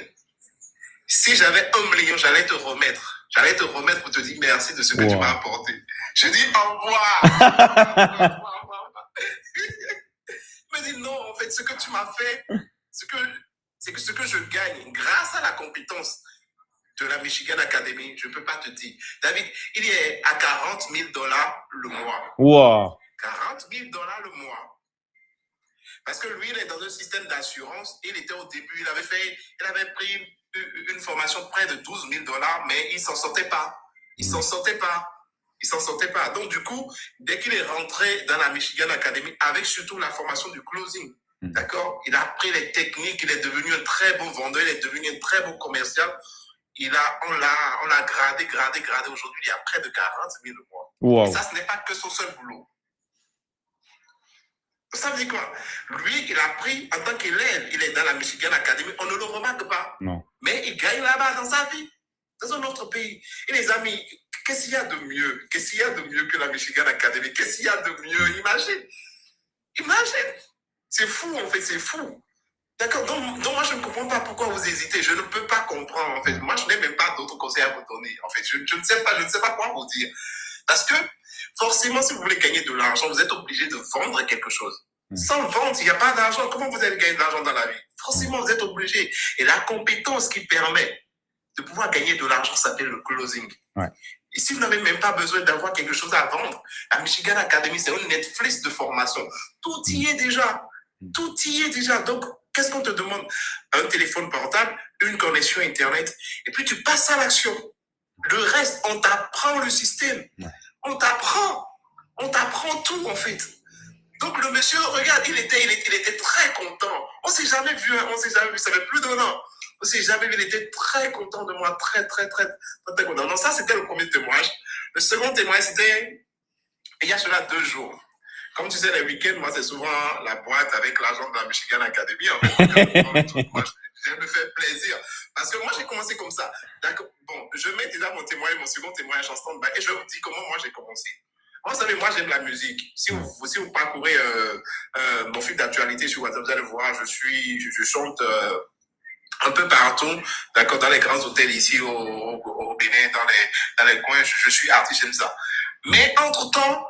si j'avais 1 million, j'allais te remettre. J'allais te remettre pour te dire merci de ce que tu m'as apporté. Je dis, au revoir. Il m'a dit, non, en fait, ce que tu m'as fait, c'est que ce que je gagne grâce à la compétence de la Michigan Academy, je ne peux pas te dire. David, il est à $40 000 le mois. Wow. $40 000 le mois. Parce que lui, il est dans un système d'assurance. Il était au début, il avait pris une formation près de $12 000, mais il ne s'en sortait pas. Il ne s'en sortait pas. Il s'en sortait pas. Donc, du coup, dès qu'il est rentré dans la Michigan Academy, avec surtout la formation du closing, d'accord, il a appris les techniques, il est devenu un très bon vendeur, il est devenu un très bon commercial. On l'a gradé. Aujourd'hui, il y a près de 40 000 le mois. Wow. Et ça, ce n'est pas que son seul boulot. Ça veut dire quoi? Lui, il a pris en tant qu'élève, il est dans la Michigan Academy, on ne le remarque pas. Non. Mais il gagne là-bas dans sa vie, dans un autre pays. Et les amis, qu'est-ce qu'il y a de mieux? Qu'est-ce qu'il y a de mieux que la Michigan Academy? Qu'est-ce qu'il y a de mieux? Imagine. C'est fou, en fait, c'est fou. D'accord, donc moi, je ne comprends pas pourquoi vous hésitez. Je ne peux pas comprendre, en fait. Moi, je n'ai même pas d'autres conseils à vous donner. En fait, je ne sais pas quoi vous dire. Parce que, forcément, si vous voulez gagner de l'argent, vous êtes obligé de vendre quelque chose. Sans vente, il n'y a pas d'argent. Comment vous allez gagner de l'argent dans la vie? Forcément, vous êtes obligé. Et la compétence qui permet de pouvoir gagner de l'argent s'appelle le closing. Ouais. Et si vous n'avez même pas besoin d'avoir quelque chose à vendre, la Michigan Academy, c'est un Netflix de formation. Tout y est déjà. Tout y est déjà. Donc, qu'est-ce qu'on te demande? Un téléphone portable, une connexion Internet, et puis tu passes à l'action. Le reste, on t'apprend le système. Ouais. On t'apprend tout, en fait. Donc, le monsieur, regarde, il était très content. On ne s'est jamais vu, ça fait plus d'1 an. On ne s'est jamais vu, il était très content de moi, très content. Donc, ça, c'était le premier témoignage. Le second témoignage, c'était, il y a cela 2 jours. Comme tu sais, les week-ends, moi, c'est souvent la boîte avec l'agent de la Michigan Academy. En fait, moi, je me fais plaisir. Parce que moi, j'ai commencé comme ça. D'accord. Bon, je mets déjà mon second témoignage en stand-by et je vous dis comment moi, j'ai commencé. Vous savez, moi, j'aime la musique. Si vous parcourez mon fil d'actualité sur WhatsApp, vous allez voir, je chante un peu partout, d'accord, dans les grands hôtels ici au Bénin, dans les coins, je suis artiste, j'aime ça. Mais entre-temps,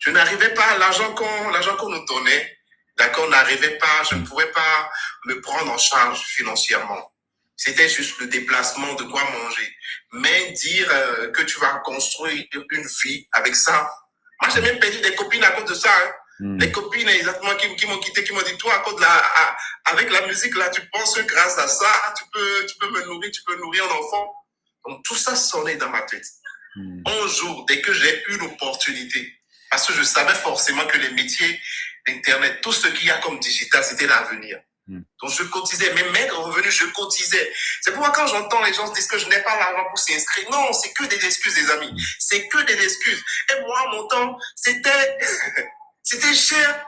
je n'arrivais pas, l'argent qu'on nous donnait, d'accord, n'arrivait pas, je ne pouvais pas me prendre en charge financièrement. C'était juste le déplacement, de quoi manger. Mais dire que tu vas construire une vie avec ça. Moi, j'ai même perdu des copines à cause de ça. Hein. Les copines exactement qui m'ont quitté, qui m'ont dit, toi, à cause de avec la musique, là, tu penses que grâce à ça, tu peux me nourrir, tu peux nourrir un enfant. Donc, tout ça sonnait dans ma tête. Un jour, dès que j'ai eu l'opportunité, parce que je savais forcément que les métiers d'Internet, tout ce qu'il y a comme digital, c'était l'avenir. Donc, je cotisais. Mes maigres revenus, je cotisais. C'est pourquoi quand j'entends les gens dire que je n'ai pas l'argent pour s'inscrire, non, c'est que des excuses, les amis. C'est que des excuses. Et moi, mon temps, c'était cher.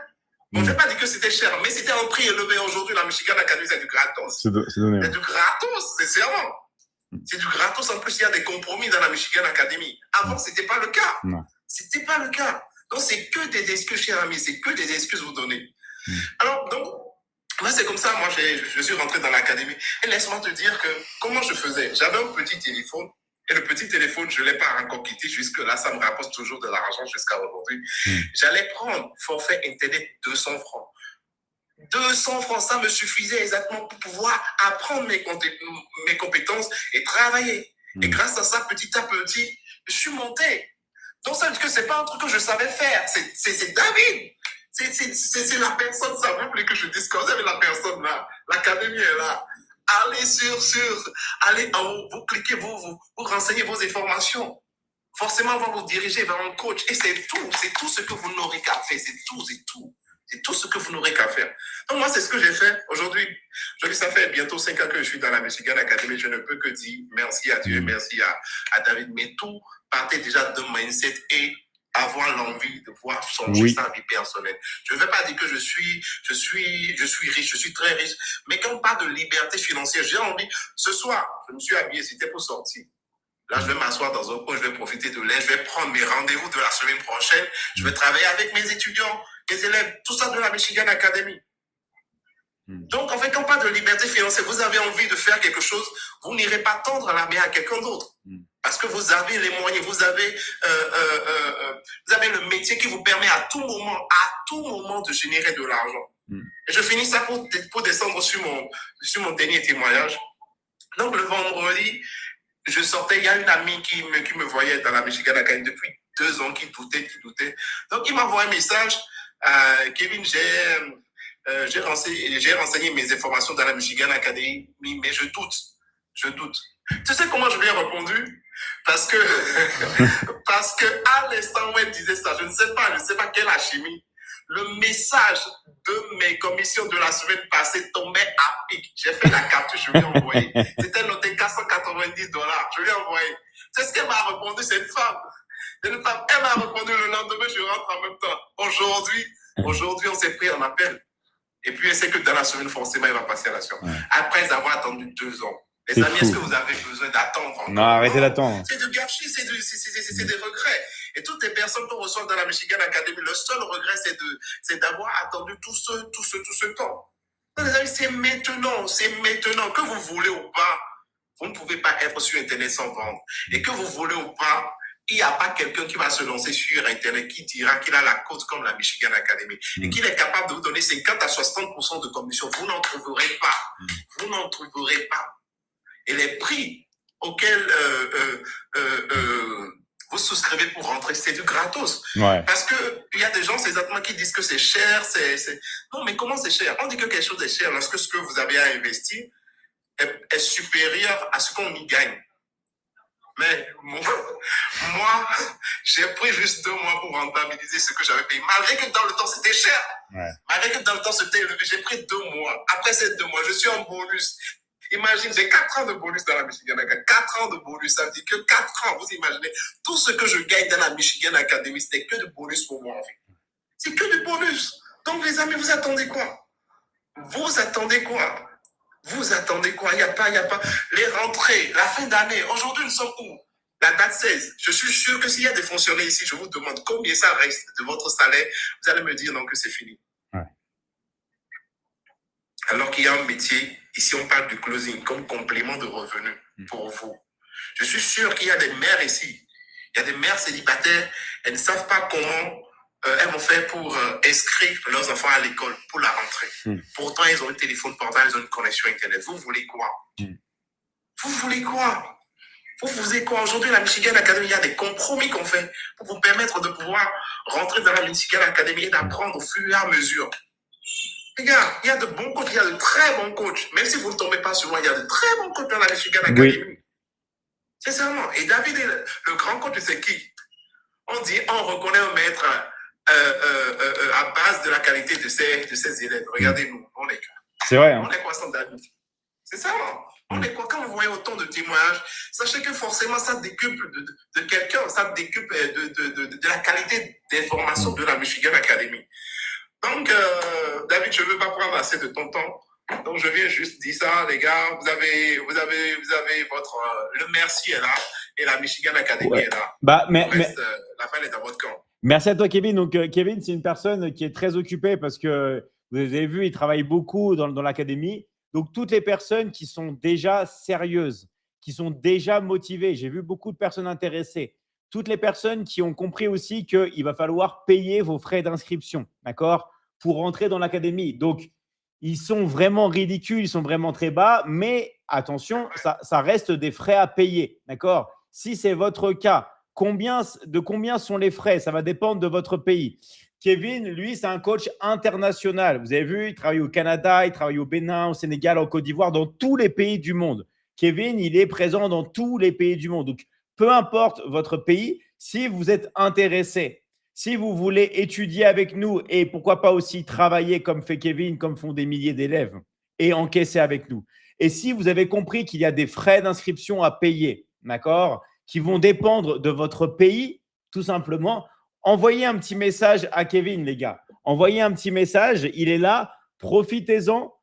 Bon, je ne vais pas dire que c'était cher, mais c'était un prix élevé. Aujourd'hui, la Michigan Academy, c'est du gratos. C'est du gratos, sincèrement. C'est du gratos. En plus, il y a des compromis dans la Michigan Academy. Avant, ce n'était pas le cas. C'était pas le cas. Donc, c'est que des excuses, chers amis. C'est que des excuses vous donnez. Alors, donc, moi, c'est comme ça. Moi, je suis rentré dans l'académie. Et laisse-moi te dire que comment je faisais. J'avais un petit téléphone. Et le petit téléphone, je ne l'ai pas encore quitté. Jusque-là, ça me rapporte toujours de l'argent jusqu'à aujourd'hui. J'allais prendre forfait Internet 200 francs. 200 francs, ça me suffisait exactement pour pouvoir apprendre mes compétences et travailler. Et grâce à ça, petit à petit, je suis monté. Donc, ça veut dire que ce n'est pas un truc que je savais faire. C'est David. C'est la personne, ça veut plus que je dise. Quand vous avez la personne là, l'académie est là. Allez allez, vous cliquez, vous renseignez vos informations. Forcément, on va vous diriger vers un coach. Et c'est tout ce que vous n'aurez qu'à faire. C'est tout ce que vous n'aurez qu'à faire. Donc, moi, c'est ce que j'ai fait aujourd'hui. Ça fait bientôt 5 ans que je suis dans la Michigan Academy. Je ne peux que dire merci à Dieu, merci à David. Mais tout partait déjà d'un mindset et avoir l'envie de voir changer sa vie personnelle. Je ne vais pas dire que je suis riche, je suis très riche. Mais quand on parle de liberté financière, j'ai envie, ce soir, je me suis habillé, c'était pour sortir. Là, je vais m'asseoir dans un coin, je vais profiter de l'air, je vais prendre mes rendez-vous de la semaine prochaine, je vais travailler avec mes étudiants, mes élèves, tout ça de la Michigan Academy. Donc, en fait, quand on parle de liberté financière, vous avez envie de faire quelque chose, vous n'irez pas tendre la main à quelqu'un d'autre. Parce que vous avez les moyens, vous avez le métier qui vous permet à tout moment de générer de l'argent. Et je finis ça pour descendre sur mon dernier témoignage. Donc, le vendredi, je sortais, il y a une amie qui me voyait dans la Michigan Academy depuis 2 ans, qui doutait. Donc, il m'envoie un message, Kevin, j'ai renseigné mes informations dans la Michigan Academy, mais je doute. Tu sais comment je lui ai répondu? Parce que à l'instant où elle disait ça, je ne sais pas quelle alchimie, le message de mes commissions de la semaine passée tombait à pic. J'ai fait la capture, je lui ai envoyé. C'était noté $490. Je lui ai envoyé. C'est ce qu'elle m'a répondu, c'est une femme. Elle m'a répondu le lendemain, je rentre en même temps. Aujourd'hui, on s'est pris en appel. Et puis, elle sait que dans la semaine, forcément, elle va passer à l'action. Après avoir attendu 2 ans. Les amis, est-ce que vous avez besoin d'attendre encore? Non, arrêtez d'attendre. C'est de gâchis, c'est des regrets. Et toutes les personnes qu'on reçoit dans la Michigan Academy, le seul regret, c'est d'avoir attendu tout ce temps. Donc, les amis, c'est maintenant. Que vous voulez ou pas, vous ne pouvez pas être sur Internet sans vendre. Et que vous voulez ou pas, il n'y a pas quelqu'un qui va se lancer sur Internet qui dira qu'il a la cote comme la Michigan Academy et qu'il est capable de vous donner 50 à 60% de commission. Vous n'en trouverez pas. Et les prix auxquels vous souscrivez pour rentrer, c'est du gratos. Parce qu'il y a des gens, c'est exactement qui disent que c'est cher. Non, mais comment c'est cher? On dit que quelque chose est cher lorsque ce que vous avez à investir est supérieur à ce qu'on y gagne. Mais moi, j'ai pris juste 2 mois pour rentabiliser ce que j'avais payé. Malgré que dans le temps, c'était cher. Malgré que dans le temps, c'était élevé. J'ai pris 2 mois. Après ces 2 mois, je suis en bonus. Imagine, j'ai 4 ans de bonus dans la Michigan Academy. 4 ans de bonus, ça veut dire que 4 ans, vous imaginez, tout ce que je gagne dans la Michigan Academy, c'était que du bonus pour moi, en fait. C'est que du bonus. Donc, les amis, vous attendez quoi? Il n'y a pas. Les rentrées, la fin d'année. Aujourd'hui, nous sommes où? La date 16. Je suis sûr que s'il y a des fonctionnaires ici, je vous demande combien ça reste de votre salaire. Vous allez me dire non, que c'est fini. Alors qu'il y a un métier, ici on parle du closing comme complément de revenus pour vous. Je suis sûr qu'il y a des mères ici. Il y a des mères célibataires, elles ne savent pas comment elles vont faire pour inscrire leurs enfants à l'école pour la rentrée. Pourtant, ils ont un téléphone portable, ils ont une connexion Internet. Vous voulez quoi? Aujourd'hui, la Michigan Academy, il y a des compromis qu'on fait pour vous permettre de pouvoir rentrer dans la Michigan Academy et d'apprendre au fur et à mesure. Les gars, il y a de bons coachs, il y a de très bons coachs. Même si vous ne tombez pas sur moi, il y a de très bons coachs dans la Michigan Academy. Sincèrement. Et David, le grand coach, c'est qui? On reconnaît un maître à base de la qualité de ses élèves. Regardez-nous, on est là. C'est vrai. On est quoi sans David? C'est ça. On est quoi? Quand vous voyez autant de témoignages, sachez que forcément, ça décuple de quelqu'un, ça décuple de la qualité des formations de la Michigan Academy. Donc, David, je ne veux pas prendre assez de ton temps. Donc, je viens juste dire ça, les gars. Vous avez votre. Le merci est là et la Michigan Academy est là. La balle est dans votre camp. Merci à toi, Kevin. Donc, Kevin, c'est une personne qui est très occupée parce que vous avez vu, il travaille beaucoup dans l'académie. Donc, toutes les personnes qui sont déjà sérieuses, qui sont déjà motivées, j'ai vu beaucoup de personnes intéressées. Toutes les personnes qui ont compris aussi qu'il va falloir payer vos frais d'inscription, d'accord, pour rentrer dans l'académie. Donc, ils sont vraiment ridicules, ils sont vraiment très bas, mais attention, ça reste des frais à payer, d'accord? Si c'est votre cas, de combien sont les frais? Ça va dépendre de votre pays. Kevin, lui, c'est un coach international. Vous avez vu, il travaille au Canada, il travaille au Bénin, au Sénégal, en Côte d'Ivoire, dans tous les pays du monde. Kevin, il est présent dans tous les pays du monde. Donc, peu importe votre pays, si vous êtes intéressé, si vous voulez étudier avec nous et pourquoi pas aussi travailler comme fait Kevin, comme font des milliers d'élèves et encaisser avec nous. Et si vous avez compris qu'il y a des frais d'inscription à payer, d'accord, qui vont dépendre de votre pays, tout simplement, envoyez un petit message à Kevin, les gars. Envoyez un petit message, il est là, profitez-en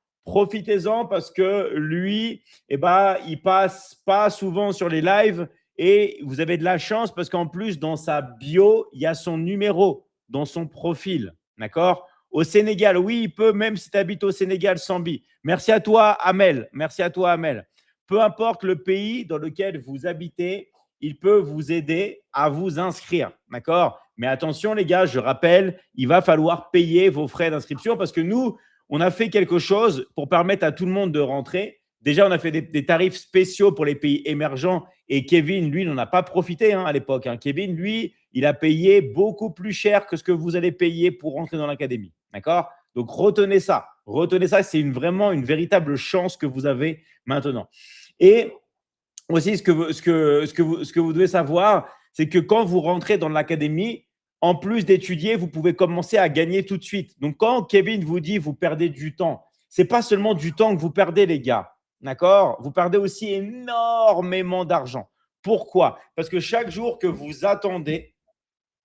parce que lui, il passe pas souvent sur les lives. Et vous avez de la chance parce qu'en plus, dans sa bio, il y a son numéro dans son profil. D'accord? Au Sénégal, oui, il peut, même si tu habites au Sénégal, Sambi. Merci à toi, Amel. Merci à toi, Amel. Peu importe le pays dans lequel vous habitez, il peut vous aider à vous inscrire. D'accord? Mais attention, les gars, je rappelle, il va falloir payer vos frais d'inscription parce que nous, on a fait quelque chose pour permettre à tout le monde de rentrer. Déjà, on a fait des tarifs spéciaux pour les pays émergents et Kevin, lui, n'en a pas profité à l'époque. Kevin, lui, il a payé beaucoup plus cher que ce que vous allez payer pour rentrer dans l'académie. D'accord? Donc, retenez ça. Retenez ça. C'est vraiment une véritable chance que vous avez maintenant. Et aussi, ce que vous devez savoir, c'est que quand vous rentrez dans l'académie, en plus d'étudier, vous pouvez commencer à gagner tout de suite. Donc, quand Kevin vous dit vous perdez du temps, ce n'est pas seulement du temps que vous perdez, les gars. D'accord? Vous perdez aussi énormément d'argent. Pourquoi? Parce que chaque jour que vous attendez,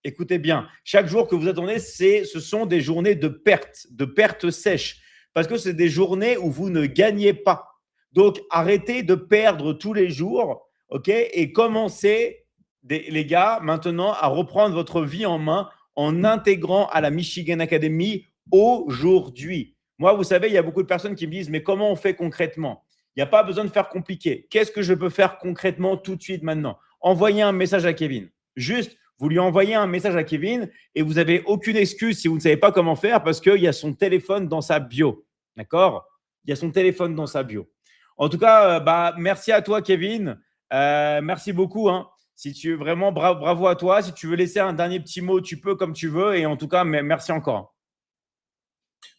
écoutez bien, chaque jour que vous attendez, ce sont des journées de perte sèche. Parce que c'est des journées où vous ne gagnez pas. Donc, arrêtez de perdre tous les jours, ok? Et commencez, les gars, maintenant à reprendre votre vie en main en intégrant à la Michigan Academy aujourd'hui. Moi, vous savez, il y a beaucoup de personnes qui me disent « Mais comment on fait concrètement ?» Il n'y a pas besoin de faire compliqué. Qu'est-ce que je peux faire concrètement tout de suite maintenant? Envoyez un message à Kevin. Juste, vous lui envoyez un message à Kevin et vous n'avez aucune excuse si vous ne savez pas comment faire parce qu'il y a son téléphone dans sa bio. D'accord? Il y a son téléphone dans sa bio. En tout cas, merci à toi, Kevin. Merci beaucoup. Si tu veux vraiment, bravo à toi. Si tu veux laisser un dernier petit mot, tu peux comme tu veux. Et en tout cas, merci encore.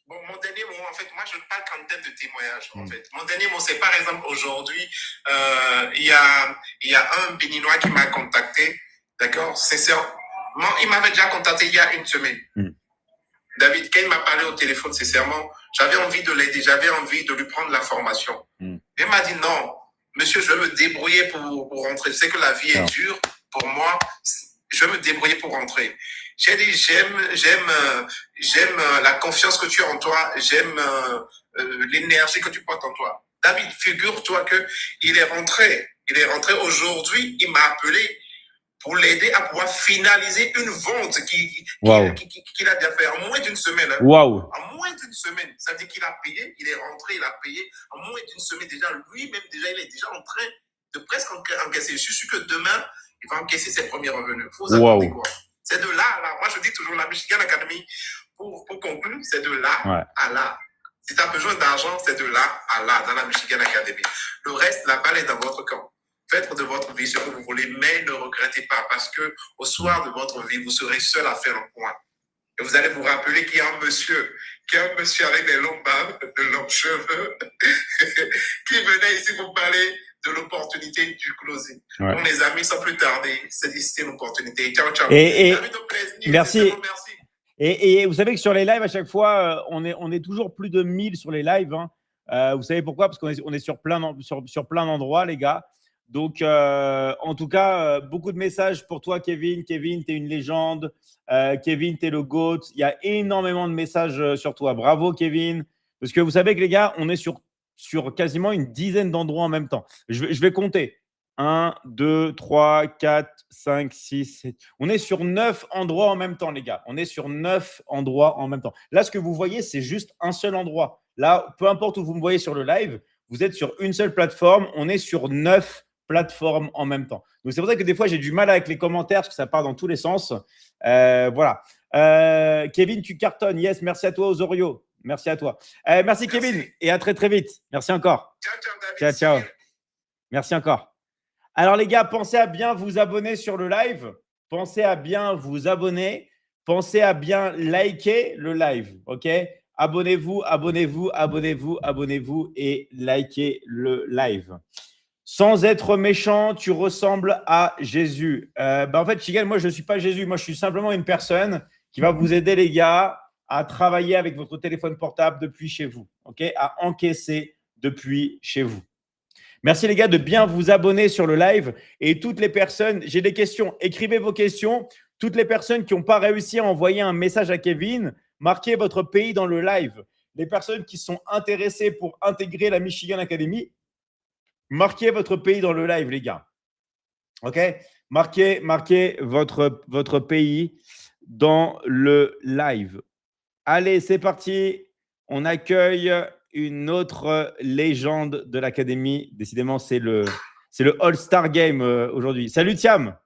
Bon, mon dernier mot, en fait, moi, je ne parle qu'en termes de témoignage, en fait. Mon dernier mot, c'est par exemple, aujourd'hui, il y a un Béninois qui m'a contacté, d'accord? Sincèrement, il m'avait déjà contacté il y a une semaine. David, quand il m'a parlé au téléphone, sincèrement, j'avais envie de l'aider, j'avais envie de lui prendre la formation. Il m'a dit non, monsieur, je vais me débrouiller pour rentrer. Je sais que la vie est dure pour moi, je vais me débrouiller pour rentrer. J'ai dit, j'aime la confiance que tu as en toi, j'aime l'énergie que tu portes en toi. David, figure-toi que il est rentré aujourd'hui, il m'a appelé pour l'aider à pouvoir finaliser une vente qu'il a déjà fait en moins d'une semaine. Wow. En moins d'une semaine. Ça veut dire qu'il a payé, il est rentré, il a payé. En moins d'une semaine déjà, lui-même, déjà, il est déjà en train de presque encaisser. Je suis sûr que demain, il va encaisser ses premiers revenus. Vous attendez quoi? C'est de là à là. Moi, je dis toujours, la Michigan Academy, pour conclure, c'est de là à là. Si tu as besoin d'argent, c'est de là à là, dans la Michigan Academy. Le reste, la balle est dans votre camp. Faites de votre vie ce que vous voulez, mais ne regrettez pas parce que au soir de votre vie, vous serez seul à faire un point. Et vous allez vous rappeler qu'il y a un monsieur avec des longues barbes, de longs cheveux, qui venait ici vous parler de l'opportunité du closing. Bon, les amis, sans plus tarder, c'est une opportunité. Ciao, ciao. Merci. Et vous savez que sur les lives, à chaque fois, on est toujours plus de 1000 sur les lives. Vous savez pourquoi? Parce qu'on est sur plein d'endroits, les gars. Donc, en tout cas, beaucoup de messages pour toi, Kevin. Kevin, tu es une légende. Kevin, tu es le GOAT. Il y a énormément de messages sur toi. Bravo, Kevin. Parce que vous savez que, les gars, on est sur quasiment une dizaine d'endroits en même temps. Je vais compter. 1, 2, 3, 4, 5, 6, 7. On est sur 9 endroits en même temps, les gars. On est sur 9 endroits en même temps. Là, ce que vous voyez, c'est juste un seul endroit. Là, peu importe où vous me voyez sur le live, vous êtes sur une seule plateforme. On est sur 9 plateformes en même temps. Donc, c'est pour ça que des fois, j'ai du mal avec les commentaires parce que ça part dans tous les sens. Voilà. Kevin, tu cartonnes. Yes, merci à toi, Osorio. Merci à toi. Merci, Kevin. Et à très, très vite. Merci encore. Ciao, ciao, David. Ciao, ciao. Merci encore. Alors, les gars, pensez à bien vous abonner sur le live. Pensez à bien vous abonner. Pensez à bien liker le live. OK? Abonnez-vous, abonnez-vous, abonnez-vous, abonnez-vous et likez le live. Sans être méchant, tu ressembles à Jésus. En fait, Shigal, moi, je ne suis pas Jésus. Moi, je suis simplement une personne qui va vous aider, les gars, à travailler avec votre téléphone portable depuis chez vous. OK? À encaisser depuis chez vous. Merci les gars de bien vous abonner sur le live et toutes les personnes, j'ai des questions, écrivez vos questions. Toutes les personnes qui n'ont pas réussi à envoyer un message à Kevin, marquez votre pays dans le live. Les personnes qui sont intéressées pour intégrer la Michigan Academy, marquez votre pays dans le live les gars. OK? Marquez votre pays dans le live. Allez, c'est parti. On accueille une autre légende de l'Académie. Décidément, c'est le All-Star Game aujourd'hui. Salut, Thiam.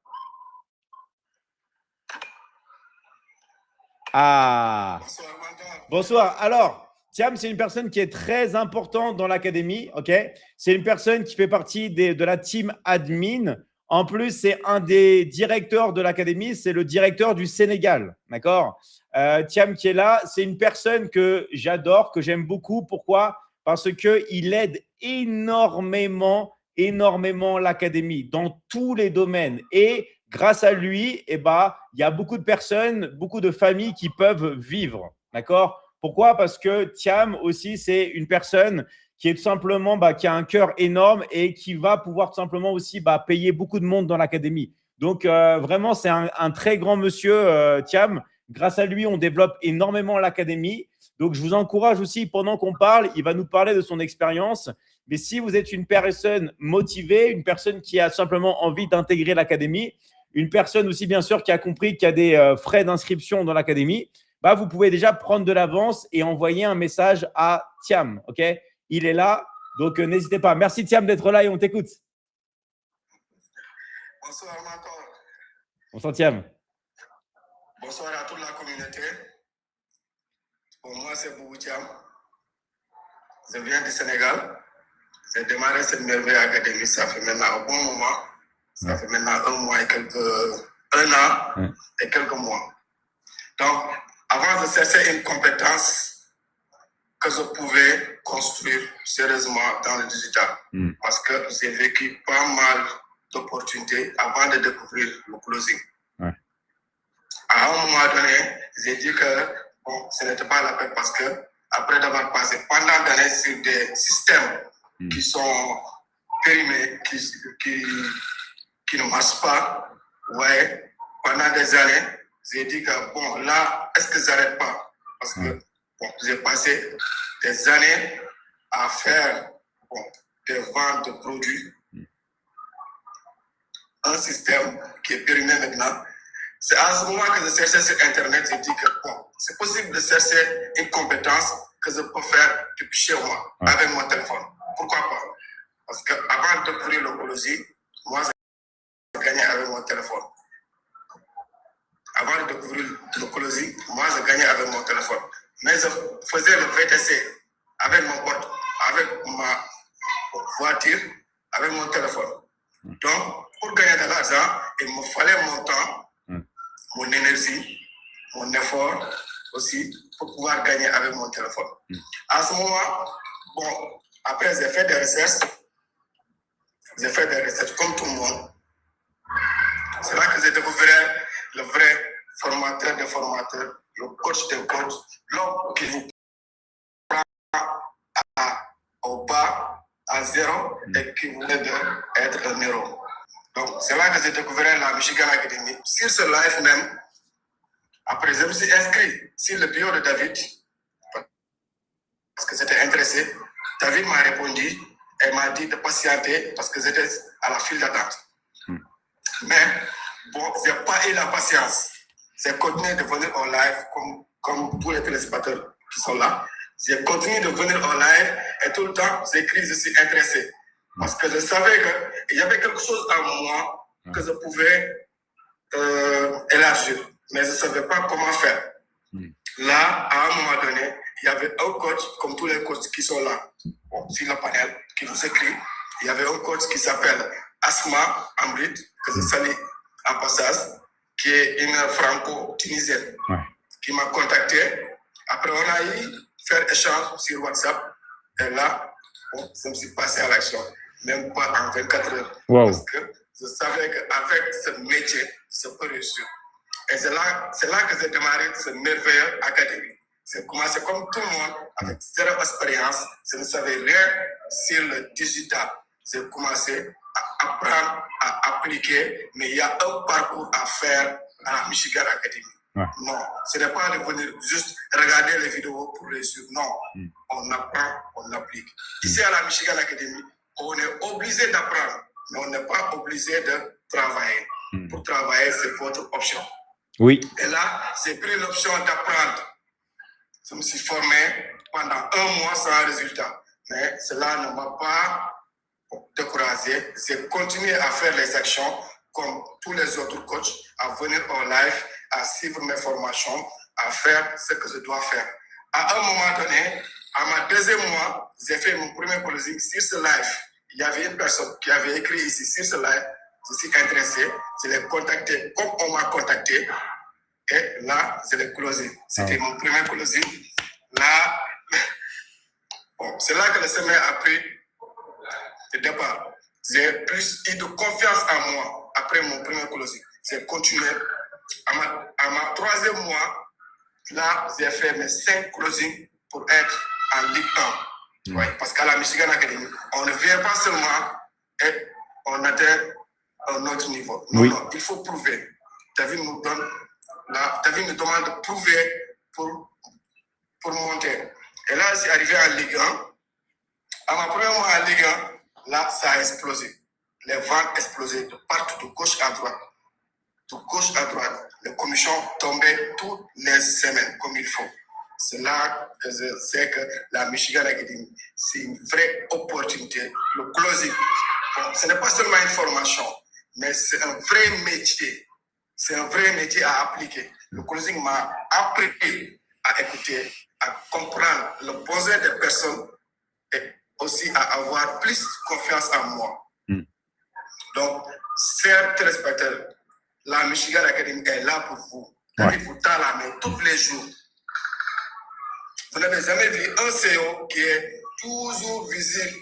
Ah. Bonsoir. Alors, Thiam, c'est une personne qui est très importante dans l'Académie. OK? C'est une personne qui fait partie de la team admin. En plus, c'est un des directeurs de l'Académie. C'est le directeur du Sénégal. D'accord? Thiam qui est là, c'est une personne que j'adore, que j'aime beaucoup. Pourquoi? Parce qu'il aide énormément l'Académie dans tous les domaines. Et grâce à lui, il y a beaucoup de personnes, beaucoup de familles qui peuvent vivre. D'accord? Pourquoi? Parce que Thiam aussi, c'est une personne qui est tout simplement, qui a un cœur énorme et qui va pouvoir tout simplement aussi payer beaucoup de monde dans l'Académie. Donc, vraiment, c'est un très grand monsieur, Thiam. Grâce à lui, on développe énormément l'Académie. Donc, je vous encourage aussi, pendant qu'on parle, il va nous parler de son expérience. Mais si vous êtes une personne motivée, une personne qui a simplement envie d'intégrer l'Académie, une personne aussi, bien sûr, qui a compris qu'il y a des frais d'inscription dans l'Académie, vous pouvez déjà prendre de l'avance et envoyer un message à Thiam. OK? Il est là, donc n'hésitez pas. Merci, Thiam, d'être là et on t'écoute. Bonsoir, Marco. Bonsoir, Thiam. Bonsoir à toute la communauté. Pour moi, c'est Boubou Thiam. Je viens du Sénégal. J'ai démarré cette merveilleuse académie, ça fait maintenant un bon moment. Ça fait maintenant un an et quelques mois. Donc, avant de chercher une compétence que je pouvais construire sérieusement dans le digital, parce que j'ai vécu pas mal d'opportunités avant de découvrir le closing. À un moment donné, j'ai dit que ce n'était pas la peine parce que après d'avoir passé pendant des années sur des systèmes qui sont périmés, qui ne marchent pas, pendant des années, j'ai dit que là, est-ce que j'arrête pas? Parce que j'ai passé des années à faire des ventes de produits, un système qui est périmé maintenant. C'est à ce moment que je cherchais sur Internet, j'ai dit que c'est possible de chercher une compétence que je peux faire depuis chez moi, avec mon téléphone. Pourquoi pas? Parce qu'avant de découvrir l'écologie, moi, je gagnais avec mon téléphone. Avant de découvrir l'écologie, moi, je gagnais avec mon téléphone. Mais je faisais le VTC avec ma voiture, avec mon téléphone. Donc, pour gagner de l'argent, il me fallait mon temps, mon énergie, mon effort aussi, pour pouvoir gagner avec mon téléphone. À ce moment, après, j'ai fait des recherches. J'ai fait des recherches comme tout le monde. C'est là que j'ai découvert le vrai formateur des formateurs, le coach des coachs, l'homme qui vous prend au bas, à zéro, et qui voulait être un héros. Donc, c'est là que j'ai découvert la Michigan Academy. Sur ce live même, après, je me suis inscrit sur le bio de David, parce que j'étais intéressé. David m'a répondu et m'a dit de patienter parce que j'étais à la file d'attente. Mais, bon, je n'ai pas eu la patience. J'ai continué de venir en live comme tous les téléspectateurs qui sont là. J'ai continué de venir en live et tout le temps, j'écris, je suis intéressé. Parce que je savais qu'il y avait quelque chose en moi que je pouvais élargir. Mais je ne savais pas comment faire. Là, à un moment donné, il y avait un coach, comme tous les coachs qui sont là, sur le panel, qui vous écrit. Il y avait un coach qui s'appelle Asma Amrit, que je salue en passage, qui est une franco-tunisienne, qui m'a contacté. Après, on a eu faire échange sur WhatsApp. Et là, bon, je me suis passé à l'action, même pas en 24 heures. Wow. Parce que je savais qu'avec ce métier, je peux réussir. Et c'est là que j'ai démarré cette merveilleuse académie. J'ai commencé comme tout le monde, avec zéro expérience. Je ne savais rien sur le digital. J'ai commencé à apprendre, à appliquer, mais il y a un parcours à faire à la Michigan Academy. Non, ce n'est pas de venir juste regarder les vidéos pour réussir. Non, on apprend, on applique. Ici à la Michigan Academy, on est obligé d'apprendre, mais on n'est pas obligé de travailler. Pour travailler, c'est votre option. Oui. Et là, j'ai pris l'option d'apprendre. Je me suis formé pendant 1 mois sans résultat. Mais cela ne m'a pas découragé. J'ai continué à faire les actions comme tous les autres coachs, à venir en live, à suivre mes formations, à faire ce que je dois faire. À un moment donné, à ma 2e mois, j'ai fait mon premier closing sur ce live. Il y avait une personne qui avait écrit ici sur ce live. Je suis intéressé. Je l'ai contacté comme on m'a contacté. Et là, je l'ai closé. C'était mon premier closing. Là, bon, c'est là que le semaine a pris le départ. J'ai plus eu de confiance en moi après mon premier closing. J'ai continué. À ma 3e mois, là, j'ai fait mes 5 closings pour être en Ligue 1. Ouais, parce qu'à la Michigan Academy, on ne vient pas seulement et on atteint un autre niveau. Non, non, il faut prouver. David nous demande de prouver pour monter. Et là, c'est arrivé en Ligue 1. À ma première mois en Ligue 1, là, ça a explosé. Les ventes explosaient de partout, de gauche à droite. De gauche à droite. Les commissions tombaient toutes les semaines, comme il faut. C'est là que je sais que la Michigan Academy, c'est une vraie opportunité. Le closing, bon, ce n'est pas seulement une formation, mais c'est un vrai métier. C'est un vrai métier à appliquer. Le closing m'a appris à écouter, à comprendre le besoin des personnes et aussi à avoir plus confiance en moi. Donc, chers téléspectateurs, la Michigan Academy est là pour vous. David vous tend la main tous les jours. Vous n'avez jamais vu un CEO qui est toujours visible.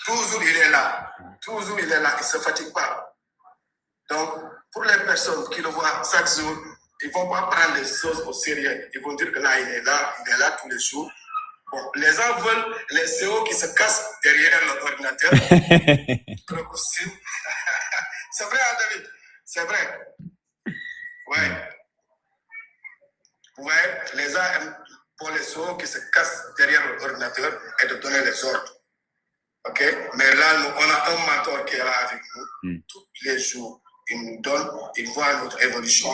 Toujours il est là. Toujours il est là. Il ne se fatigue pas. Donc, pour les personnes qui le voient chaque jour, ils ne vont pas prendre les choses au sérieux. Ils vont dire que là, il est là tous les jours. Bon, les gens veulent les CEO qui se cassent derrière l'ordinateur. Le costume. C'est vrai, hein, David? C'est vrai. Ouais. Ouais, les gens aiment pour les CEO qui se cassent derrière l'ordinateur et de donner les ordres. OK? Mais là, on a un mentor qui est là avec nous tous les jours. Il nous donne, il voit notre évolution,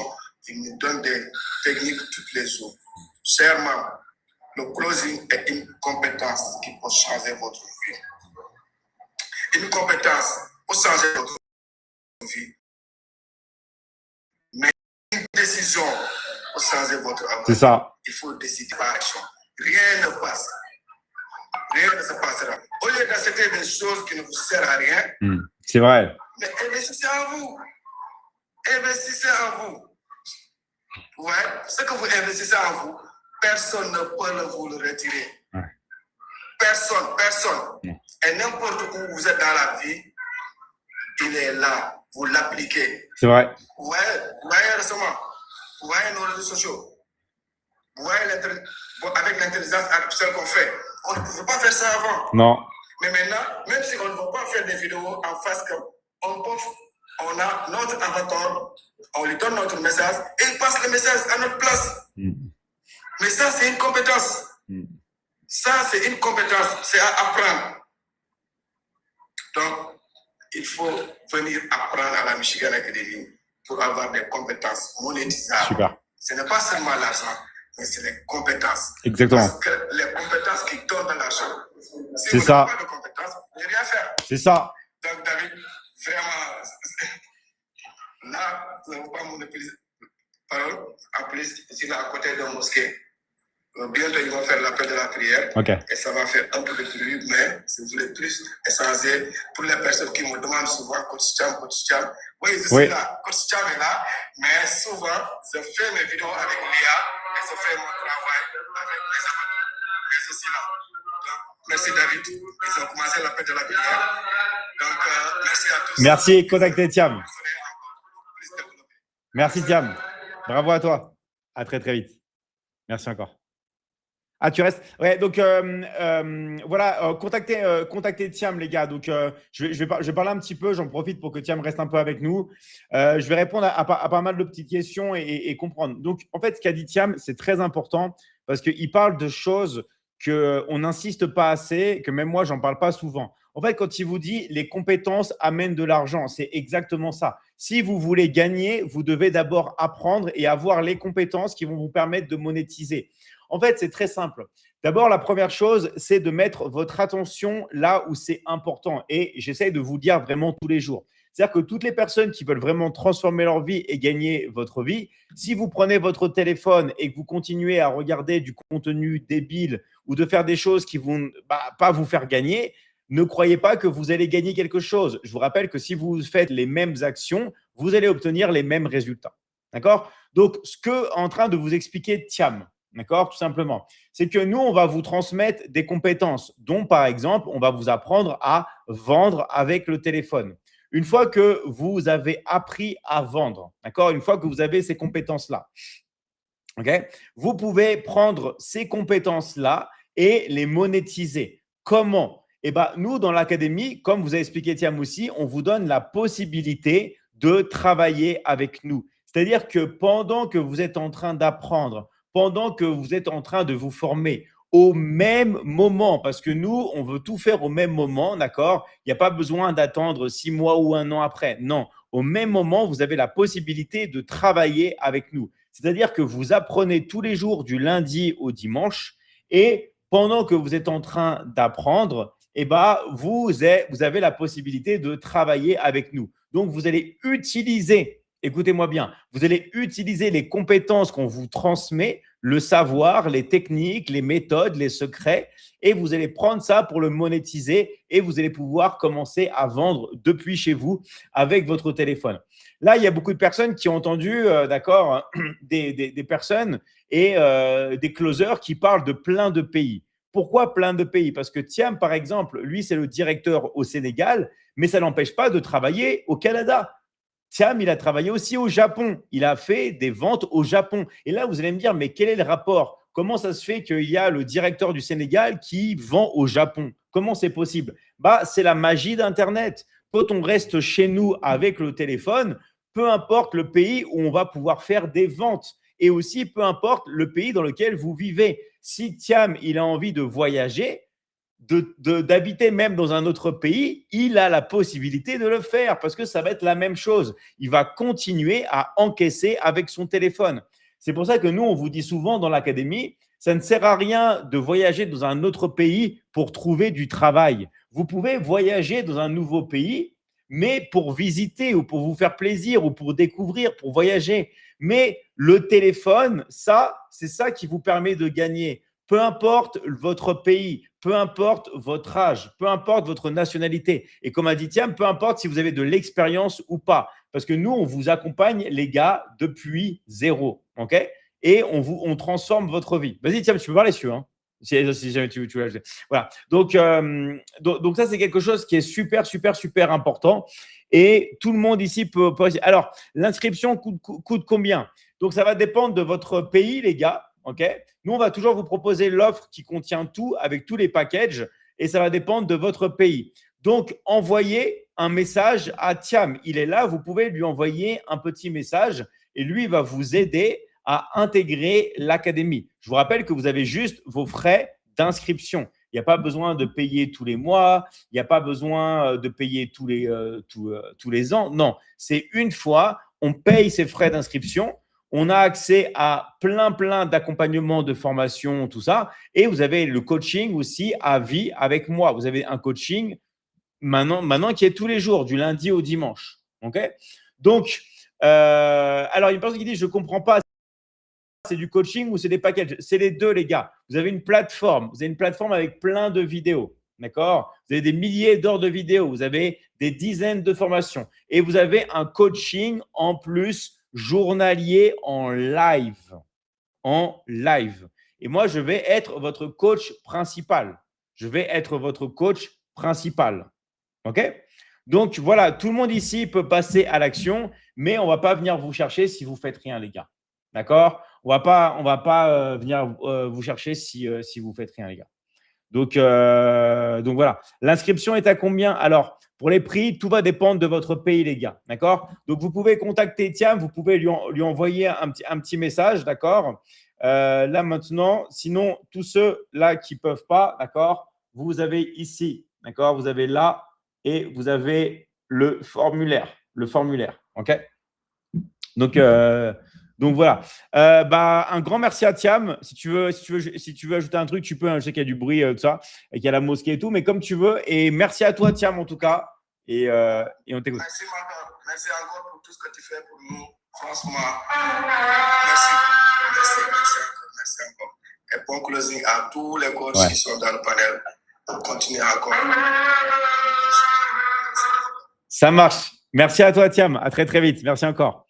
il nous donne des techniques tous les jours. Chèrement, le closing est une compétence qui peut changer votre vie. Une compétence pour changer votre vie. Mais une décision pour changer votre avenir. C'est ça. Il faut décider par action. Rien ne passe. Rien ne se passera. Au lieu d'accepter des choses qui ne vous servent à rien, c'est vrai. mais investissez en vous. Investissez en vous. Ouais, ce que vous investissez en vous, personne ne peut vous le retirer. Personne. Et n'importe où vous êtes dans la vie, il est là. Vous l'appliquez. C'est vrai. Vous voyez récemment, vous voyez nos réseaux sociaux. Vous voyez avec l'intelligence artificielle qu'on fait. On ne pouvait pas faire ça avant. Non. Mais maintenant, même si on ne va pas faire des vidéos en face cam, on a notre avatar, on lui donne notre message et il passe le message à notre place. Mais ça, c'est une compétence. Ça, c'est une compétence. C'est à apprendre. Donc, il faut venir apprendre à la Michigan Academy pour avoir des compétences monétisables. Super. Ce n'est pas seulement l'argent, mais c'est les compétences. Exactement. Parce que les compétences qui donnent de l'argent. Si C'est vous ça. n'avez pas de compétences, vous ne pouvez rien faire. C'est ça. Donc, David, vraiment, là, nous n'avons pas mon parole. En plus, ici, là, à côté de la mosquée. Bientôt, ils vont faire l'appel de la prière. OK. Et ça va faire un peu de bruit, mais si vous voulez plus essentiel pour les personnes qui me demandent souvent, Coach Cham. Oui, je suis là. Coach Cham est là, mais souvent, je fais mes vidéos avec Léa et je fais mon travail avec les amateurs. Mais je suis là. Donc, merci David. Ils ont commencé l'appel de la prière. Donc, merci à tous. Merci, contactez Thiam. Merci Thiam. Bravo à toi. À très, très vite. Merci encore. Ah, tu restes? Ouais, donc voilà, contactez Thiam, les gars. Donc, je vais parler un petit peu, j'en profite pour que Thiam reste un peu avec nous. Je vais répondre à pas mal de petites questions et comprendre. Donc, en fait, ce qu'a dit Thiam, c'est très important parce qu'il parle de choses qu'on n'insiste pas assez, que même moi, j'en parle pas souvent. En fait, quand il vous dit les compétences amènent de l'argent, c'est exactement ça. Si vous voulez gagner, vous devez d'abord apprendre et avoir les compétences qui vont vous permettre de monétiser. En fait, c'est très simple. D'abord, la première chose, c'est de mettre votre attention là où c'est important. Et j'essaie de vous dire vraiment tous les jours. C'est-à-dire que toutes les personnes qui veulent vraiment transformer leur vie et gagner votre vie, si vous prenez votre téléphone et que vous continuez à regarder du contenu débile ou de faire des choses qui ne vont pas vous faire gagner, ne croyez pas que vous allez gagner quelque chose. Je vous rappelle que si vous faites les mêmes actions, vous allez obtenir les mêmes résultats. D'accord? Donc, ce qu'est en train de vous expliquer Thiam, d'accord, tout simplement, c'est que nous, on va vous transmettre des compétences, dont par exemple, on va vous apprendre à vendre avec le téléphone. Une fois que vous avez appris à vendre, d'accord, une fois que vous avez ces compétences-là, ok, vous pouvez prendre ces compétences-là et les monétiser. Comment? Eh bien, nous, dans l'académie, comme vous a expliqué Thiam aussi, on vous donne la possibilité de travailler avec nous. C'est-à-dire que pendant que vous êtes en train d'apprendre, pendant que vous êtes en train de vous former au même moment, parce que nous, on veut tout faire au même moment, d'accord? Il n'y a pas besoin d'attendre 6 mois ou 1 an après. Non, au même moment, vous avez la possibilité de travailler avec nous. C'est-à-dire que vous apprenez tous les jours du lundi au dimanche et pendant que vous êtes en train d'apprendre, eh ben, vous avez la possibilité de travailler avec nous. Donc, vous allez utiliser, écoutez-moi bien, vous allez utiliser les compétences qu'on vous transmet, le savoir, les techniques, les méthodes, les secrets, et vous allez prendre ça pour le monétiser et vous allez pouvoir commencer à vendre depuis chez vous avec votre téléphone. Là, il y a beaucoup de personnes qui ont entendu, d'accord, des personnes et des closers qui parlent de plein de pays. Pourquoi plein de pays? Parce que Thiam, par exemple, lui, c'est le directeur au Sénégal, mais ça n'empêche pas de travailler au Canada. Thiam, il a travaillé aussi au Japon. Il a fait des ventes au Japon. Et là, vous allez me dire, mais quel est le rapport? Comment ça se fait qu'il y a le directeur du Sénégal qui vend au Japon? Comment c'est possible? C'est la magie d'Internet. Quand on reste chez nous avec le téléphone, peu importe le pays où on va pouvoir faire des ventes et aussi peu importe le pays dans lequel vous vivez. Si Thiam, il a envie de voyager, d'habiter même dans un autre pays, il a la possibilité de le faire parce que ça va être la même chose. Il va continuer à encaisser avec son téléphone. C'est pour ça que nous, on vous dit souvent dans l'académie, ça ne sert à rien de voyager dans un autre pays pour trouver du travail. Vous pouvez voyager dans un nouveau pays, mais pour visiter ou pour vous faire plaisir ou pour découvrir, pour voyager. Mais le téléphone, c'est ça qui vous permet de gagner. Peu importe votre pays, peu importe votre âge, peu importe votre nationalité. Et comme a dit Thiam, peu importe si vous avez de l'expérience ou pas. Parce que nous, on vous accompagne, les gars, depuis zéro. Okay, et on transforme votre vie. Vas-y, Thiam, tu peux parler dessus. Hein, si jamais tu veux. Voilà. Donc ça, c'est quelque chose qui est super, super, super important. Et tout le monde ici peut… Alors, l'inscription coûte combien? Donc, ça va dépendre de votre pays, les gars. OK? Nous, on va toujours vous proposer l'offre qui contient tout avec tous les packages et ça va dépendre de votre pays. Donc, envoyez un message à Thiam. Il est là, vous pouvez lui envoyer un petit message et lui va vous aider à intégrer l'académie. Je vous rappelle que vous avez juste vos frais d'inscription. Il n'y a pas besoin de payer tous les mois, il n'y a pas besoin de payer tous les ans. Non, c'est une fois, on paye ses frais d'inscription, on a accès à plein d'accompagnements, de formation, tout ça. Et vous avez le coaching aussi à vie avec moi. Vous avez un coaching maintenant qui est tous les jours, du lundi au dimanche. OK? Donc, alors, il y a une personne qui dit, je ne comprends pas, c'est du coaching ou c'est des packages. C'est les deux, les gars. Vous avez une plateforme. Vous avez une plateforme avec plein de vidéos. D'accord? Vous avez des milliers d'heures de vidéos. Vous avez des dizaines de formations. Et vous avez un coaching en plus journalier en live. En live. Et moi, je vais être votre coach principal. Je vais être votre coach principal. OK? Donc, voilà, tout le monde ici peut passer à l'action, mais on ne va pas venir vous chercher si vous ne faites rien, les gars. D'accord? On va pas venir vous chercher si vous ne faites rien, les gars. Donc voilà. L'inscription est à combien? Alors, pour les prix, tout va dépendre de votre pays, les gars. D'accord? Donc, vous pouvez contacter Thiam, vous pouvez lui envoyer un petit message. D'accord? Là, maintenant, sinon, tous ceux-là qui ne peuvent pas, d'accord? Vous avez ici, d'accord? Vous avez là et vous avez le formulaire. Le formulaire. OK? Donc, voilà. Un grand merci à Thiam. Si tu veux ajouter un truc, tu peux. Je sais qu'il y a du bruit, tout ça, et qu'il y a la mosquée et tout. Mais comme tu veux. Et merci à toi, Thiam, en tout cas. Et on t'écoute. Merci, Marc. Merci encore pour tout ce que tu fais pour nous. Franchement, merci. Merci encore. Et bon closing à tous les coachs qui sont dans le panel pour continuer encore. Ça marche. Merci à toi, Thiam. À très, très vite. Merci encore.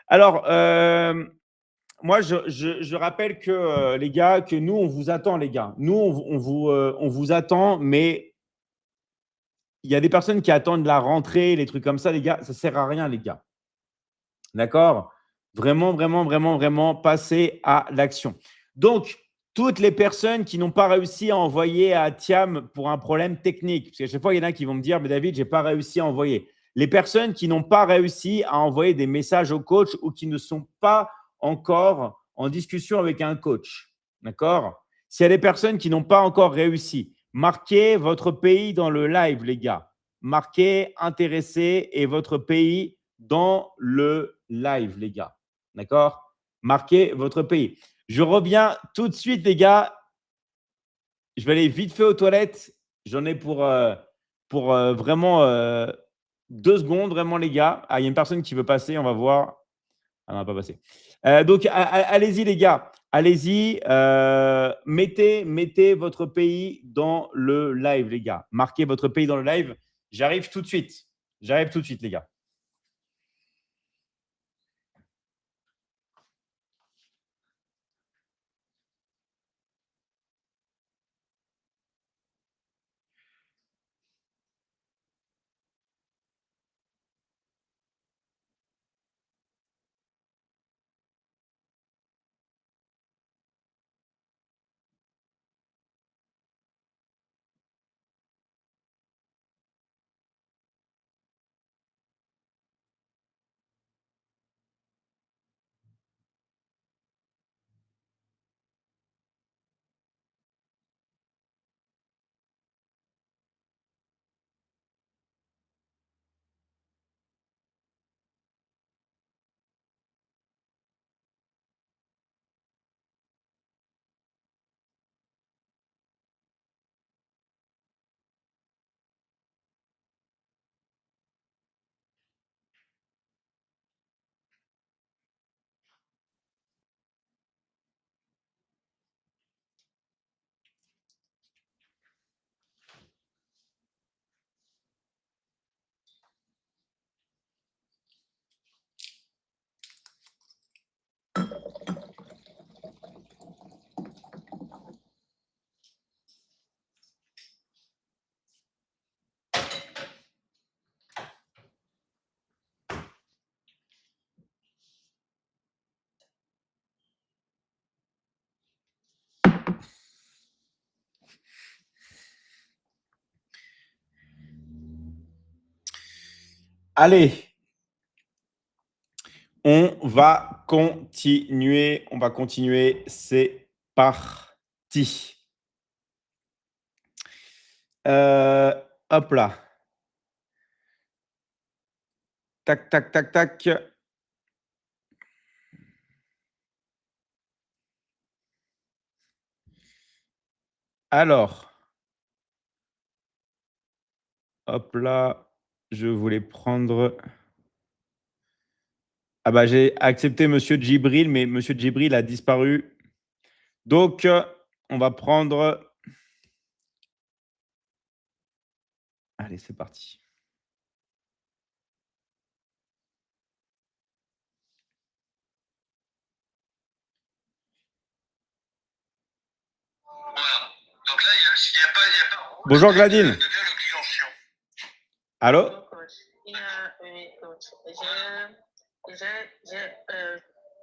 Alors, moi, je rappelle que, les gars, que nous, on vous attend, les gars. Nous, on vous attend, mais il y a des personnes qui attendent la rentrée, les trucs comme ça, les gars. Ça ne sert à rien, les gars. D'accord? Vraiment, passez à l'action. Donc, toutes les personnes qui n'ont pas réussi à envoyer à Thiam pour un problème technique, parce qu'à chaque fois, il y en a qui vont me dire, mais David, je n'ai pas réussi à envoyer. Les personnes qui n'ont pas réussi à envoyer des messages au coach ou qui ne sont pas encore en discussion avec un coach, d'accord? S'il y a des personnes qui n'ont pas encore réussi, marquez votre pays dans le live, les gars. Marquez intéressé et votre pays dans le live, les gars. D'accord? Marquez votre pays. Je reviens tout de suite, les gars. Je vais aller vite fait aux toilettes. J'en ai pour vraiment 2 secondes, vraiment, les gars. Ah, il y a une personne qui veut passer. On va voir. Ah, non, elle n'a pas passé. Donc, allez-y, les gars. Allez-y. Mettez votre pays dans le live, les gars. Marquez votre pays dans le live. J'arrive tout de suite. J'arrive tout de suite, les gars. Allez, on va continuer. C'est parti. Hop là. Tac, tac, tac, tac. Alors, hop là, je voulais prendre. Ah bah j'ai accepté Monsieur Djibril, mais Monsieur Djibril a disparu. Donc, on va prendre. Allez, c'est parti. Voilà. Donc là, il n'y a pas. Bonjour Gladine. Devient le client chiant. Allô?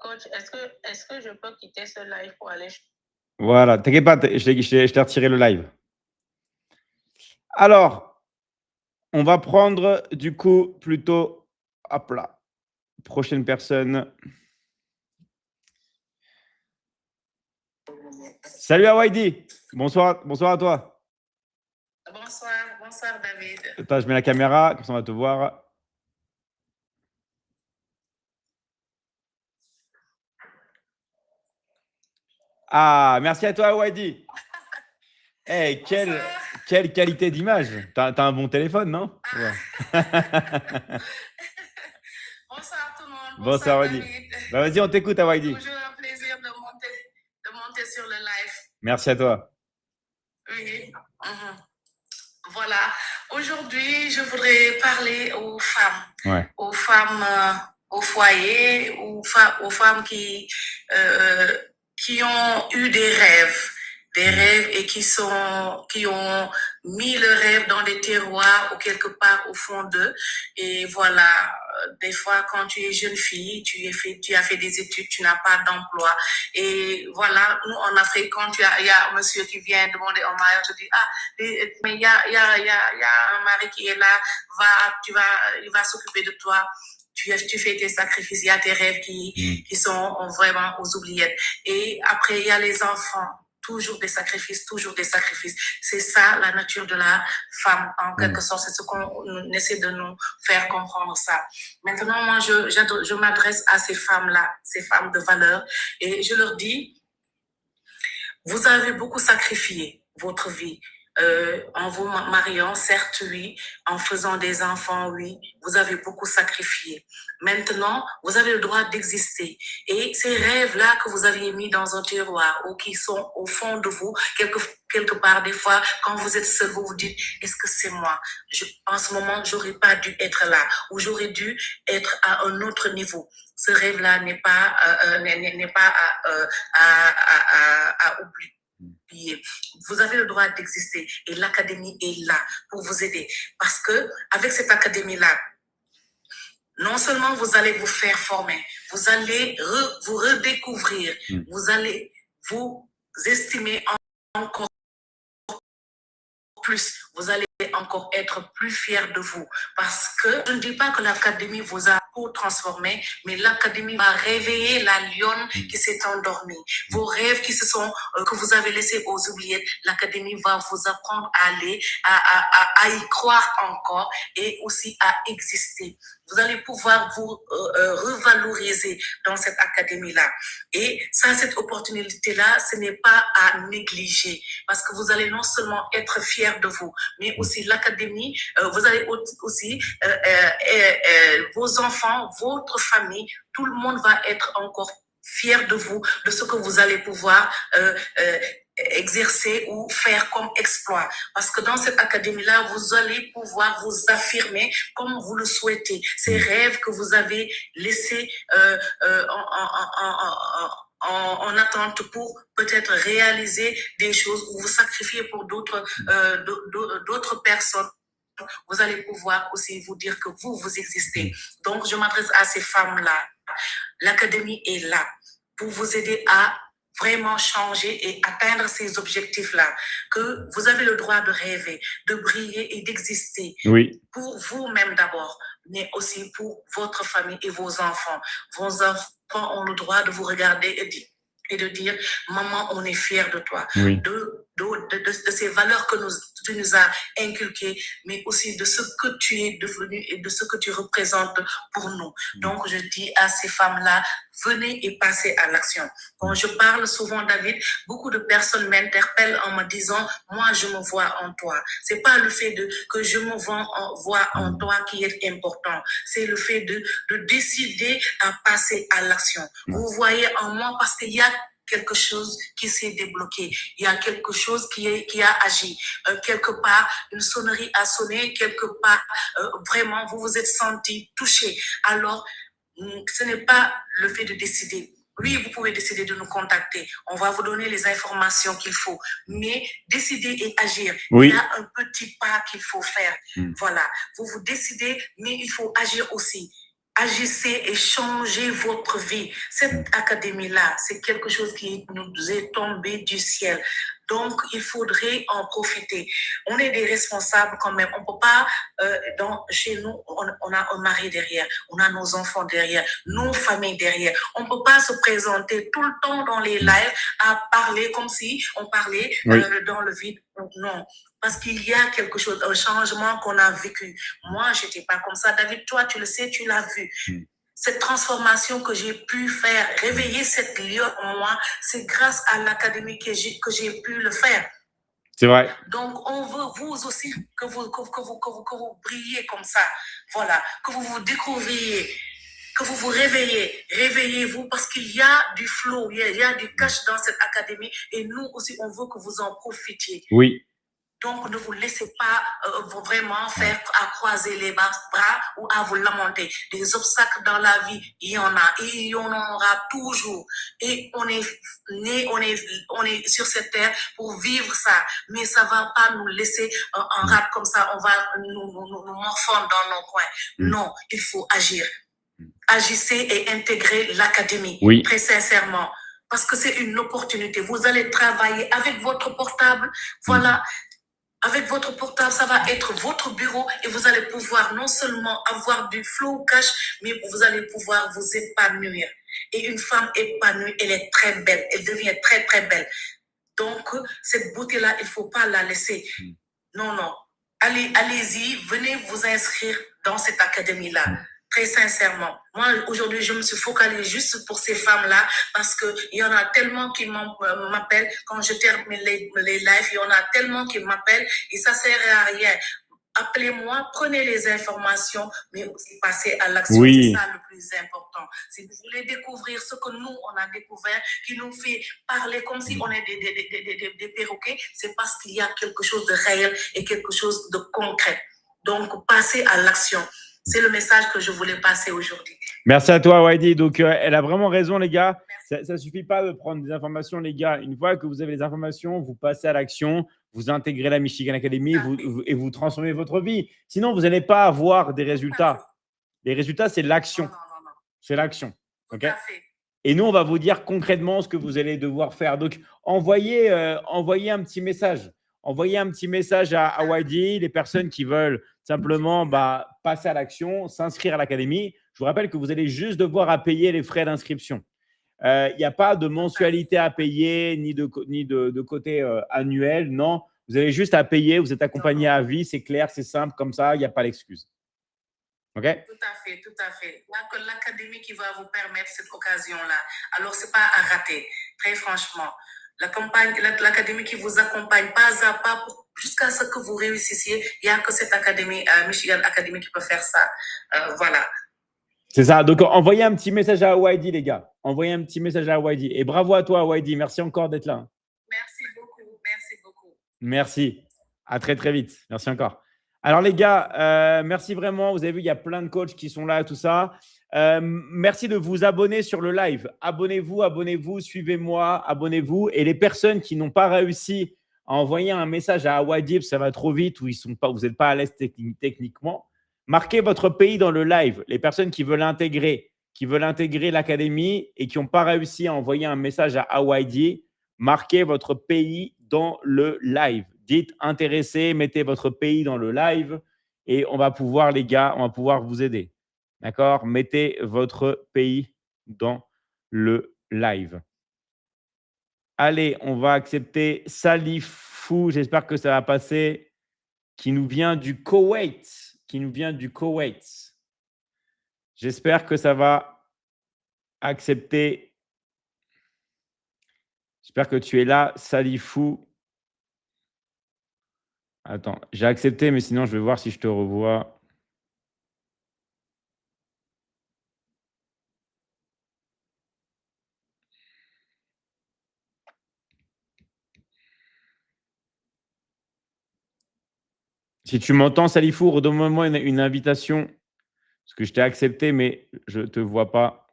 Coach, est-ce que je peux quitter ce live pour aller... Voilà, t'inquiète pas, je t'ai retiré le live. Alors, on va prendre du coup plutôt, hop là, prochaine personne. Salut Hawaïdi, bonsoir à toi. Bonsoir David. Attends, je mets la caméra, comme ça on va te voir. Ah, merci à toi Hawaïdi. Hey, quelle qualité d'image. T'as un bon téléphone, non? Ouais. Bonsoir tout le monde. Bonsoir Hawaïdi. Bah, vas-y, on t'écoute Hawaïdi. Toujours un plaisir de monter sur le live. Merci à toi. Oui. Voilà. Aujourd'hui, je voudrais parler aux femmes. Ouais. Aux femmes au foyer, aux femmes qui ont eu des rêves et qui ont mis le rêve dans des tiroirs ou quelque part au fond d'eux. Et voilà, des fois, quand tu es jeune fille, tu as fait des études, tu n'as pas d'emploi. Et voilà, nous, en Afrique, quand il y a un monsieur qui vient demander un mariage, tu dis, mais il y a un mari qui est là, il va s'occuper de toi. Tu fais tes sacrifices, il y a tes rêves qui sont vraiment aux oubliettes. Et après, il y a les enfants. Toujours des sacrifices. C'est ça, la nature de la femme, en quelque sorte. C'est ce qu'on essaie de nous faire comprendre ça. Maintenant, moi, je m'adresse à ces femmes-là, ces femmes de valeur, et je leur dis, vous avez beaucoup sacrifié votre vie. En vous mariant, certes, oui, en faisant des enfants, oui, vous avez beaucoup sacrifié. Maintenant, vous avez le droit d'exister. Et ces rêves-là que vous aviez mis dans un tiroir ou qui sont au fond de vous, quelque part, des fois, quand vous êtes seul, vous vous dites, est-ce que c'est moi? En ce moment, j'aurais pas dû être là ou j'aurais dû être à un autre niveau. Ce rêve-là n'est pas à oublier. Vous avez le droit d'exister et l'académie est là pour vous aider parce que avec cette académie-là, non seulement vous allez vous faire former, vous allez vous redécouvrir, vous allez vous estimer encore plus, vous allez encore être plus fiers de vous parce que je ne dis pas que l'académie vous a pour transformer, mais l'académie va réveiller la lionne qui s'est endormie. Vos rêves que vous avez laissés aux oubliettes, l'académie va vous apprendre à aller, à y croire encore et aussi à exister. Vous allez pouvoir vous revaloriser dans cette académie-là. Et ça, cette opportunité-là, ce n'est pas à négliger parce que vous allez non seulement être fiers de vous, mais aussi l'académie, vous allez aussi, vos enfants, votre famille, tout le monde va être encore fier de vous, de ce que vous allez pouvoir exercer ou faire comme exploit. Parce que dans cette académie-là, vous allez pouvoir vous affirmer comme vous le souhaitez. Ces rêves que vous avez laissés en attente pour peut-être réaliser des choses ou vous sacrifier pour d'autres personnes. Vous allez pouvoir aussi vous dire que vous existez. Donc, je m'adresse à ces femmes-là. L'académie est là pour vous aider à vraiment changer et atteindre ces objectifs-là, que vous avez le droit de rêver, de briller et d'exister. Oui. Pour vous-même d'abord, mais aussi pour votre famille et vos enfants. Vos enfants ont le droit de vous regarder et de dire, maman, on est fiers de toi, Oui. de ces valeurs que tu nous as inculquées, mais aussi de ce que tu es devenu et de ce que tu représentes pour nous. Donc, je dis à ces femmes-là, venez et passez à l'action. Quand je parle souvent, David, beaucoup de personnes m'interpellent en me disant, moi, je me vois en toi. C'est pas le fait que je me vois en toi qui est important. C'est le fait de décider à passer à l'action. Vous voyez en moi parce qu'il y a quelque chose qui s'est débloqué. Il y a quelque chose qui a agi. Quelque part, une sonnerie a sonné. Quelque part, vraiment, vous vous êtes senti touché. Alors, ce n'est pas le fait de décider. Oui, vous pouvez décider de nous contacter. On va vous donner les informations qu'il faut. Mais décider et agir, Oui. il y a un petit pas qu'il faut faire. Voilà. Vous décidez, mais il faut agir aussi. Agissez et changez votre vie. Cette académie-là, c'est quelque chose qui nous est tombé du ciel. Donc, il faudrait en profiter. On est des responsables quand même. On ne peut pas, chez nous, on a un mari derrière, on a nos enfants derrière, nos familles derrière. On ne peut pas se présenter tout le temps dans les lives à parler comme si on parlait dans le vide. Non. Parce qu'il y a quelque chose, un changement qu'on a vécu. Moi, je n'étais pas comme ça. David, toi, tu le sais, tu l'as vu. Cette transformation que j'ai pu faire, réveiller cette lion en moi, c'est grâce à l'académie que j'ai pu le faire. C'est vrai. Donc, on veut vous aussi que vous brillez comme ça. Voilà, que vous vous découvriez, que vous vous réveillez. Réveillez-vous parce qu'il y a du flow, il y a du cash dans cette académie et nous aussi, on veut que vous en profitiez. Oui. Donc, ne vous laissez pas vraiment faire à croiser les bras ou à vous lamenter. Des obstacles dans la vie, il y en a et il y en aura toujours. Et on est né, on est sur cette terre pour vivre ça. Mais ça va pas nous laisser en rate comme ça. On va nous morfondre dans nos coins. Non, il faut agir. Agissez et intégrez l'académie. Oui. Très sincèrement. Parce que c'est une opportunité. Vous allez travailler avec votre portable. Voilà. Avec votre portable, ça va être votre bureau et vous allez pouvoir non seulement avoir du flow cash, mais vous allez pouvoir vous épanouir. Et une femme épanouie, elle est très belle. Elle devient très, très belle. Donc, cette beauté-là, il ne faut pas la laisser. Non, non. Allez-y, venez vous inscrire dans cette académie-là. Très sincèrement. Moi, aujourd'hui, je me suis focalisée juste pour ces femmes-là parce qu'il y en a tellement qui m'appellent. Quand je termine les lives, il y en a tellement qui m'appellent et ça ne sert à rien. Appelez-moi, prenez les informations, mais aussi passez à l'action. Oui. C'est ça le plus important. Si vous voulez découvrir ce que nous, on a découvert, qui nous fait parler comme si on est des perroquets, c'est parce qu'il y a quelque chose de réel et quelque chose de concret. Donc, passez à l'action. C'est le message que je voulais passer aujourd'hui. Merci à toi, Wadi. Donc, elle a vraiment raison, les gars. Ça ne suffit pas de prendre des informations, les gars. Une fois que vous avez les informations, vous passez à l'action, vous intégrez la Michigan Academy et vous transformez votre vie. Sinon, vous n'allez pas avoir des résultats. Les résultats, c'est l'action. C'est l'action. Okay? Tout à fait. Et nous, on va vous dire concrètement ce que vous allez devoir faire. Donc, envoyez un petit message. Envoyez un petit message à Wadi, les personnes qui veulent simplement passer à l'action, s'inscrire à l'académie. Je vous rappelle que vous allez juste devoir payer les frais d'inscription. Il n'y a pas de mensualité à payer ni de côté annuel. Non, vous avez juste à payer. Vous êtes accompagné à vie. C'est clair, c'est simple. Comme ça, il n'y a pas d'excuse. OK? Tout à fait, tout à fait. Il n'y a que l'académie qui va vous permettre cette occasion-là. Alors, ce n'est pas à rater, très franchement. L'académie qui vous accompagne pas à pas jusqu'à ce que vous réussissiez. Il n'y a que cette académie, Michigan Academy, qui peut faire ça. Voilà. C'est ça. Donc, envoyez un petit message à Wadi, les gars. Envoyez un petit message à Wadi. Et bravo à toi, Wadi. Merci encore d'être là. Merci beaucoup. Merci beaucoup. Merci. À très, très vite. Merci encore. Alors, les gars, merci vraiment. Vous avez vu, il y a plein de coachs qui sont là, tout ça. Merci de vous abonner sur le live. Abonnez-vous, suivez-moi, abonnez-vous. Et les personnes qui n'ont pas réussi à envoyer un message à Wadi, ça va trop vite, ou vous n'êtes pas à l'aise techniquement, marquez votre pays dans le live. Les personnes qui veulent intégrer l'académie et qui n'ont pas réussi à envoyer un message à Wadi, marquez votre pays dans le live. Dites intéressé, mettez votre pays dans le live et on va pouvoir, les gars, on va pouvoir vous aider. D'accord? Mettez votre pays dans le live. Allez, on va accepter Salifou. J'espère que ça va passer. Qui nous vient du Koweït. J'espère que ça va accepter. J'espère que tu es là, Salifou. Attends, j'ai accepté, mais sinon, je vais voir si je te revois. Si tu m'entends, Salifou, redonne-moi une invitation. Parce que je t'ai accepté, mais je ne te vois pas.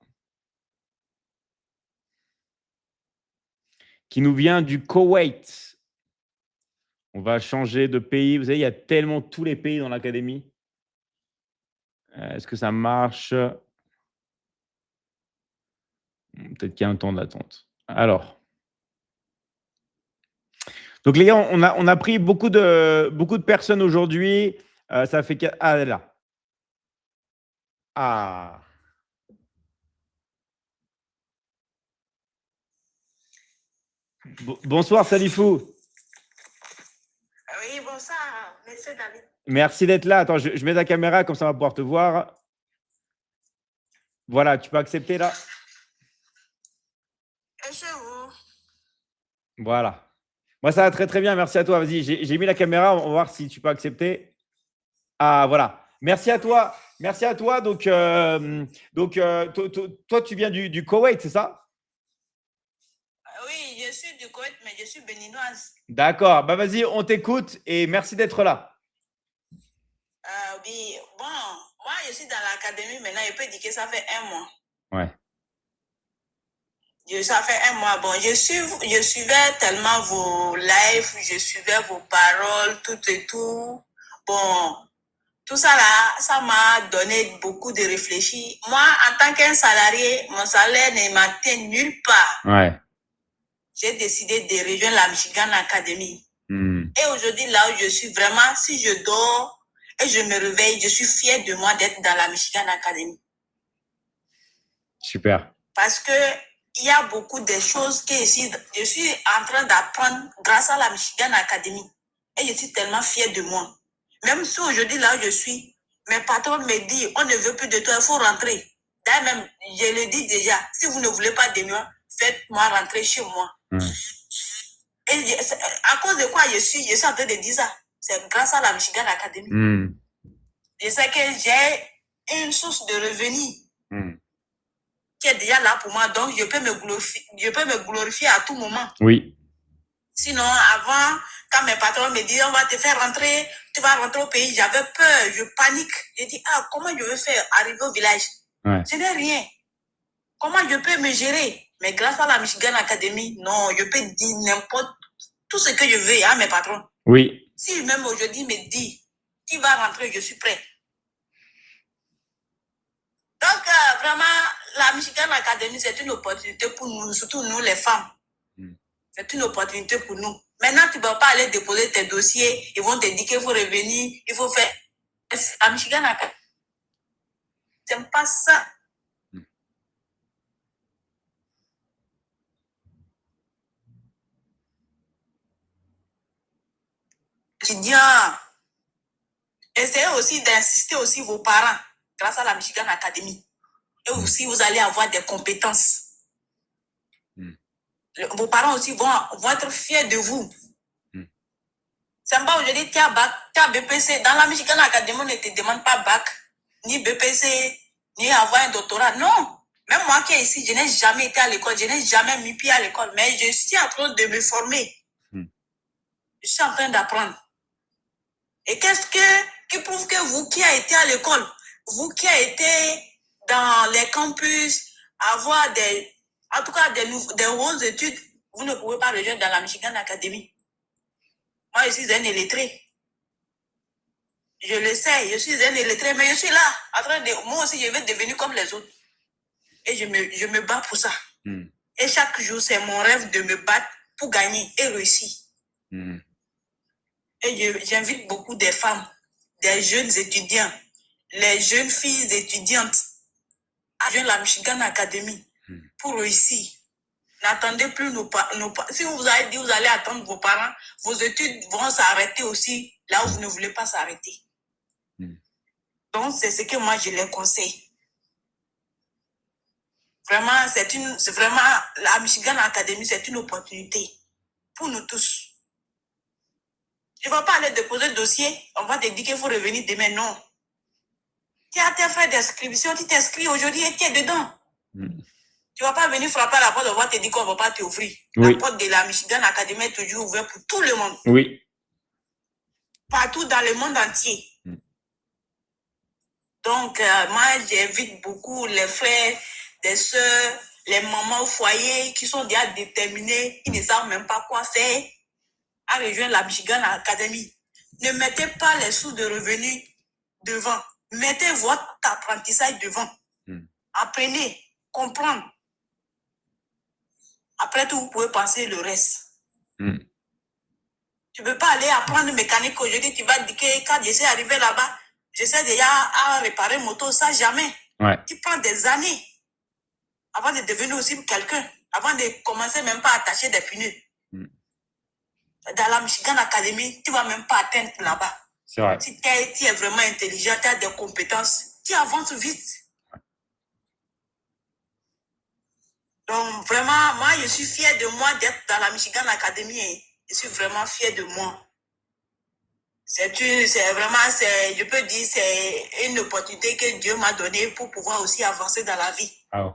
Qui nous vient du Koweït. On va changer de pays. Vous savez, il y a tellement tous les pays dans l'académie. Est-ce que ça marche? Peut-être qu'il y a un temps d'attente. Alors. Donc, les gars, on a pris beaucoup de personnes aujourd'hui. Ça fait... Ah, elle est là. Ah. Bonsoir, Salifou. Oui, bonsoir, monsieur David. Merci d'être là. Attends, je mets ta caméra, comme ça on va pouvoir te voir. Voilà, tu peux accepter là? Et chez vous? Voilà. Moi, ça va très, très bien. Merci à toi. Vas-y, j'ai mis la caméra. On va voir si tu peux accepter. Ah, voilà. Merci à toi. Merci à toi. Donc, toi, tu viens du Koweït, c'est ça? Oui, je suis du Koweït, mais je suis béninoise. D'accord. Bah, vas-y, on t'écoute et merci d'être là. Oui, bon, moi, je suis dans l'académie maintenant. Je peux dire que ça fait 1 mois. Ouais. Ça fait 1 mois. Bon, je suivais tellement vos lives, je suivais vos paroles, tout et tout. Bon, tout ça là, ça m'a donné beaucoup de réfléchir. Moi, en tant qu'un salarié, mon salaire ne m'atteint nulle part. Ouais. J'ai décidé de rejoindre la Michigan Academy. Hmm. Et aujourd'hui, là où je suis vraiment, si je dors et je me réveille, je suis fière de moi d'être dans la Michigan Academy. Super. Parce que il y a beaucoup de choses que je suis en train d'apprendre grâce à la Michigan Academy. Et je suis tellement fière de moi. Même si aujourd'hui, là où je suis, mes patrons me disent, on ne veut plus de toi, il faut rentrer. D'ailleurs, même, je le dis déjà, si vous ne voulez pas de moi, faites-moi rentrer chez moi. Et à cause de quoi je suis en train de dire ça? C'est grâce à la Michigan Academy. Je sais que j'ai une source de revenus qui est déjà là pour moi, donc je peux me glorifier à tout moment. Oui. Sinon, avant, quand mes patrons me disaient, on va te faire rentrer, tu vas rentrer au pays, j'avais peur, je panique. Je dis, comment je vais faire arriver au village? Ouais. Ce n'est rien. Comment je peux me gérer? Mais grâce à la Michigan Academy, non, je peux dire n'importe tout ce que je veux à mes patrons. Oui. Si même aujourd'hui me dit, tu vas rentrer, je suis prêt. Donc, vraiment, la Michigan Academy, c'est une opportunité pour nous, surtout nous les femmes. C'est une opportunité pour nous. Maintenant, tu ne vas pas aller déposer tes dossiers, ils vont te dire qu'il faut revenir, il faut faire. La Michigan Academy, c'est pas ça. Étudiants, essayez aussi d'insister aussi vos parents grâce à la Michigan Academy. Et aussi, vous allez avoir des compétences. Vos parents aussi vont être fiers de vous. C'est pas aujourd'hui, tu as bac, tu as BPC. Dans la Michigan Academy, on ne te demande pas bac, ni BPC, ni avoir un doctorat. Non. Même moi qui est ici, je n'ai jamais été à l'école, je n'ai jamais mis pied à l'école, mais je suis en train de me former. Je suis en train d'apprendre. Et qu'est-ce qui prouve que vous qui avez été à l'école, vous qui avez été dans les campus, avoir en tout cas des hautes études, vous ne pouvez pas rejoindre dans la Michigan Academy. Moi, je suis un illettré. Je le sais, je suis un illettré, mais je suis là, en train de... Moi aussi, je vais devenir comme les autres. Et je me bats pour ça. Et chaque jour, c'est mon rêve de me battre pour gagner et réussir. Et j'invite beaucoup de femmes des jeunes étudiants, les jeunes filles étudiantes à rejoindre la Michigan Academy pour réussir. N'attendez plus nos parents. Si vous avez dit vous allez attendre vos parents, vos études vont s'arrêter aussi là où vous ne voulez pas s'arrêter. Donc, c'est ce que moi, je les conseille. Vraiment, c'est vraiment la Michigan Academy, c'est une opportunité pour nous tous. Tu ne vas pas aller déposer le dossier, on va te dire qu'il faut revenir demain, non. Tu as tes frais d'inscription, tu t'inscris aujourd'hui et tu es dedans. Tu ne vas pas venir frapper à la porte, on va te dire qu'on ne va pas t'ouvrir. Oui. La porte de la Michigan Academy est toujours ouverte pour tout le monde. Oui. Partout dans le monde entier. Donc, moi, j'invite beaucoup les frères, les sœurs, les mamans au foyer qui sont déjà déterminés, qui ne savent même pas quoi faire, à rejoindre la Michigan Academy. Ne mettez pas les sous de revenus devant. Mettez votre apprentissage devant. Apprenez, comprenez. Après tout, vous pouvez penser le reste. Tu ne peux pas aller apprendre mécanique aujourd'hui. Tu vas dire que quand je suis arrivé là-bas, je sais déjà à réparer moto, ça jamais. Ouais. Tu prends des années avant de devenir aussi quelqu'un, avant de commencer même pas à attacher des pneus. Dans la Michigan Academy, tu ne vas même pas atteindre là-bas. C'est vrai. Si tu es vraiment intelligent, tu as des compétences, tu avances vite. Donc, vraiment, moi, je suis fière de moi d'être dans la Michigan Academy. Je suis vraiment fière de moi. C'est vraiment, je peux dire, c'est une opportunité que Dieu m'a donnée pour pouvoir aussi avancer dans la vie. Oh.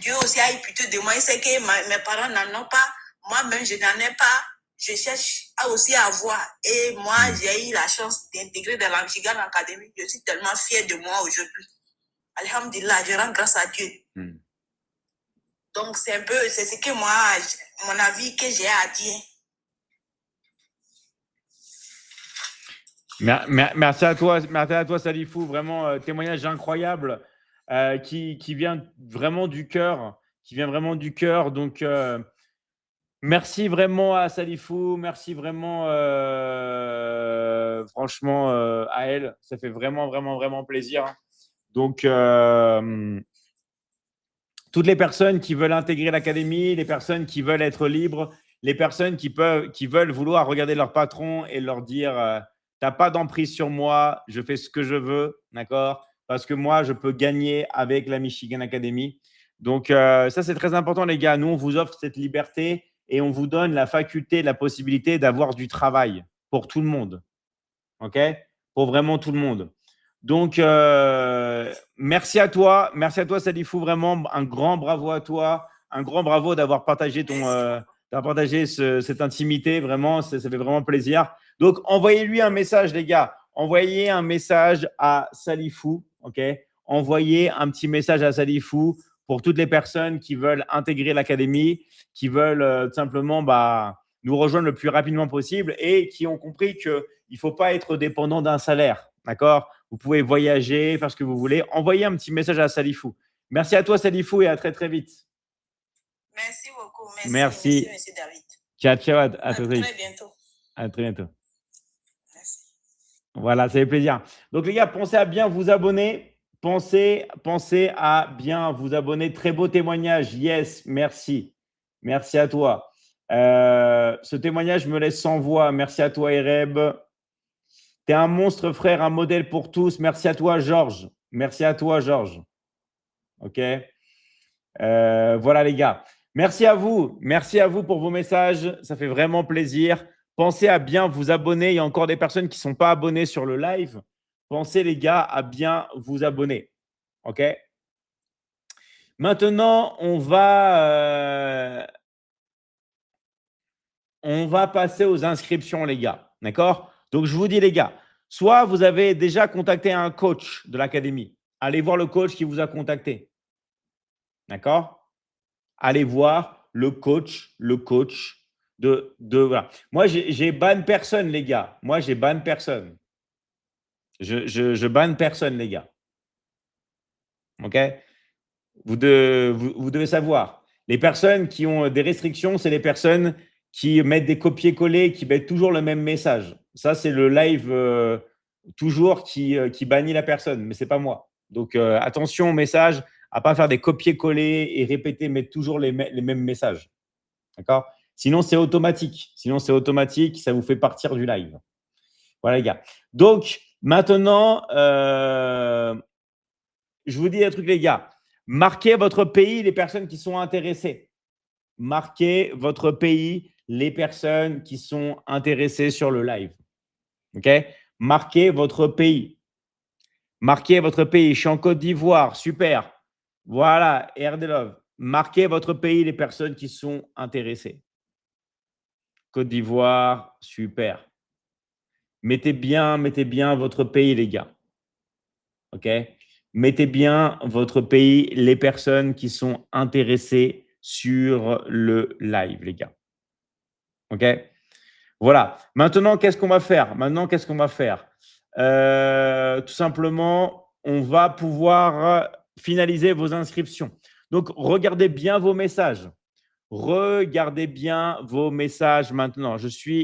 Dieu aussi a eu pitié de moi. Il sait que mes parents n'en ont pas. Moi-même, je n'en ai pas. Je cherche aussi à avoir. Et moi, j'ai eu la chance d'intégrer dans la Michigan Academy. Je suis tellement fière de moi aujourd'hui. Alhamdulillah, je rends grâce à Dieu. Donc, c'est ce que moi, mon avis que j'ai à dire. Merci à toi, Salifou. Vraiment, témoignage incroyable qui vient vraiment du cœur. Donc, merci vraiment à Salifou. Merci vraiment, franchement, à elle. Ça fait vraiment, vraiment, vraiment plaisir. Donc, toutes les personnes qui veulent intégrer l'académie, les personnes qui veulent être libres, les personnes qui veulent vouloir regarder leur patron et leur dire tu n'as pas d'emprise sur moi, je fais ce que je veux, d'accord? Parce que moi, je peux gagner avec la Michigan Academy. Donc, ça, c'est très important, les gars. Nous, on vous offre cette liberté et on vous donne la faculté, la possibilité d'avoir du travail pour tout le monde, OK? Pour vraiment tout le monde. Donc, merci à toi, Salifou. Vraiment, un grand bravo à toi. Un grand bravo d'avoir partagé cette intimité. Vraiment, ça fait vraiment plaisir. Donc, envoyez-lui un message, les gars. Envoyez un message à Salifou, OK? Envoyez un petit message à Salifou pour toutes les personnes qui veulent intégrer l'académie, qui veulent tout simplement nous rejoindre le plus rapidement possible et qui ont compris qu'il ne faut pas être dépendant d'un salaire, d'accord? Vous pouvez voyager, faire ce que vous voulez. Envoyez un petit message à Salifou. Merci à toi, Salifou, et à très, très vite. Merci beaucoup. Merci. Monsieur David. Ciao. À très bientôt. À très bientôt. Merci. Voilà, ça fait plaisir. Donc, les gars, pensez à bien vous abonner. Pensez à bien vous abonner. Très beau témoignage. Yes, merci. Merci à toi. Ce témoignage me laisse sans voix. Merci à toi, Ereb. Tu es un monstre, frère, un modèle pour tous. Merci à toi, Georges. OK. Voilà, les gars. Merci à vous pour vos messages. Ça fait vraiment plaisir. Pensez à bien vous abonner. Il y a encore des personnes qui ne sont pas abonnées sur le live. Pensez, les gars, à bien vous abonner. OK. Maintenant, on va passer aux inscriptions, les gars. D'accord? Donc, je vous dis, les gars, soit vous avez déjà contacté un coach de l'académie. Allez voir le coach qui vous a contacté. D'accord? Allez voir le coach de voilà. Moi, j'ai ban personne, les gars. Moi, j'ai ban personne. Je banne personne, les gars. OK? Vous devez savoir. Les personnes qui ont des restrictions, c'est les personnes qui mettent des copier-coller, qui mettent toujours le même message. Ça, c'est le live toujours qui bannit la personne, mais ce n'est pas moi. Donc, attention au message, à ne pas faire des copier-coller et répéter, mettre toujours les mêmes messages. D'accord? Sinon, c'est automatique. Ça vous fait partir du live. Voilà, les gars. Donc, maintenant, je vous dis un truc, les gars. Marquez votre pays, les personnes qui sont intéressées. Marquez votre pays, les personnes qui sont intéressées sur le live. OK? Marquez votre pays. Marquez votre pays. Je suis en Côte d'Ivoire. Super. Voilà, Erdelov. Marquez votre pays, les personnes qui sont intéressées. Côte d'Ivoire, super. Mettez bien votre pays, les gars. OK? Mettez bien votre pays, les personnes qui sont intéressées sur le live, les gars. OK? Voilà. Maintenant, qu'est-ce qu'on va faire? Tout simplement, on va pouvoir finaliser vos inscriptions. Donc, regardez bien vos messages. Regardez bien vos messages maintenant. Je suis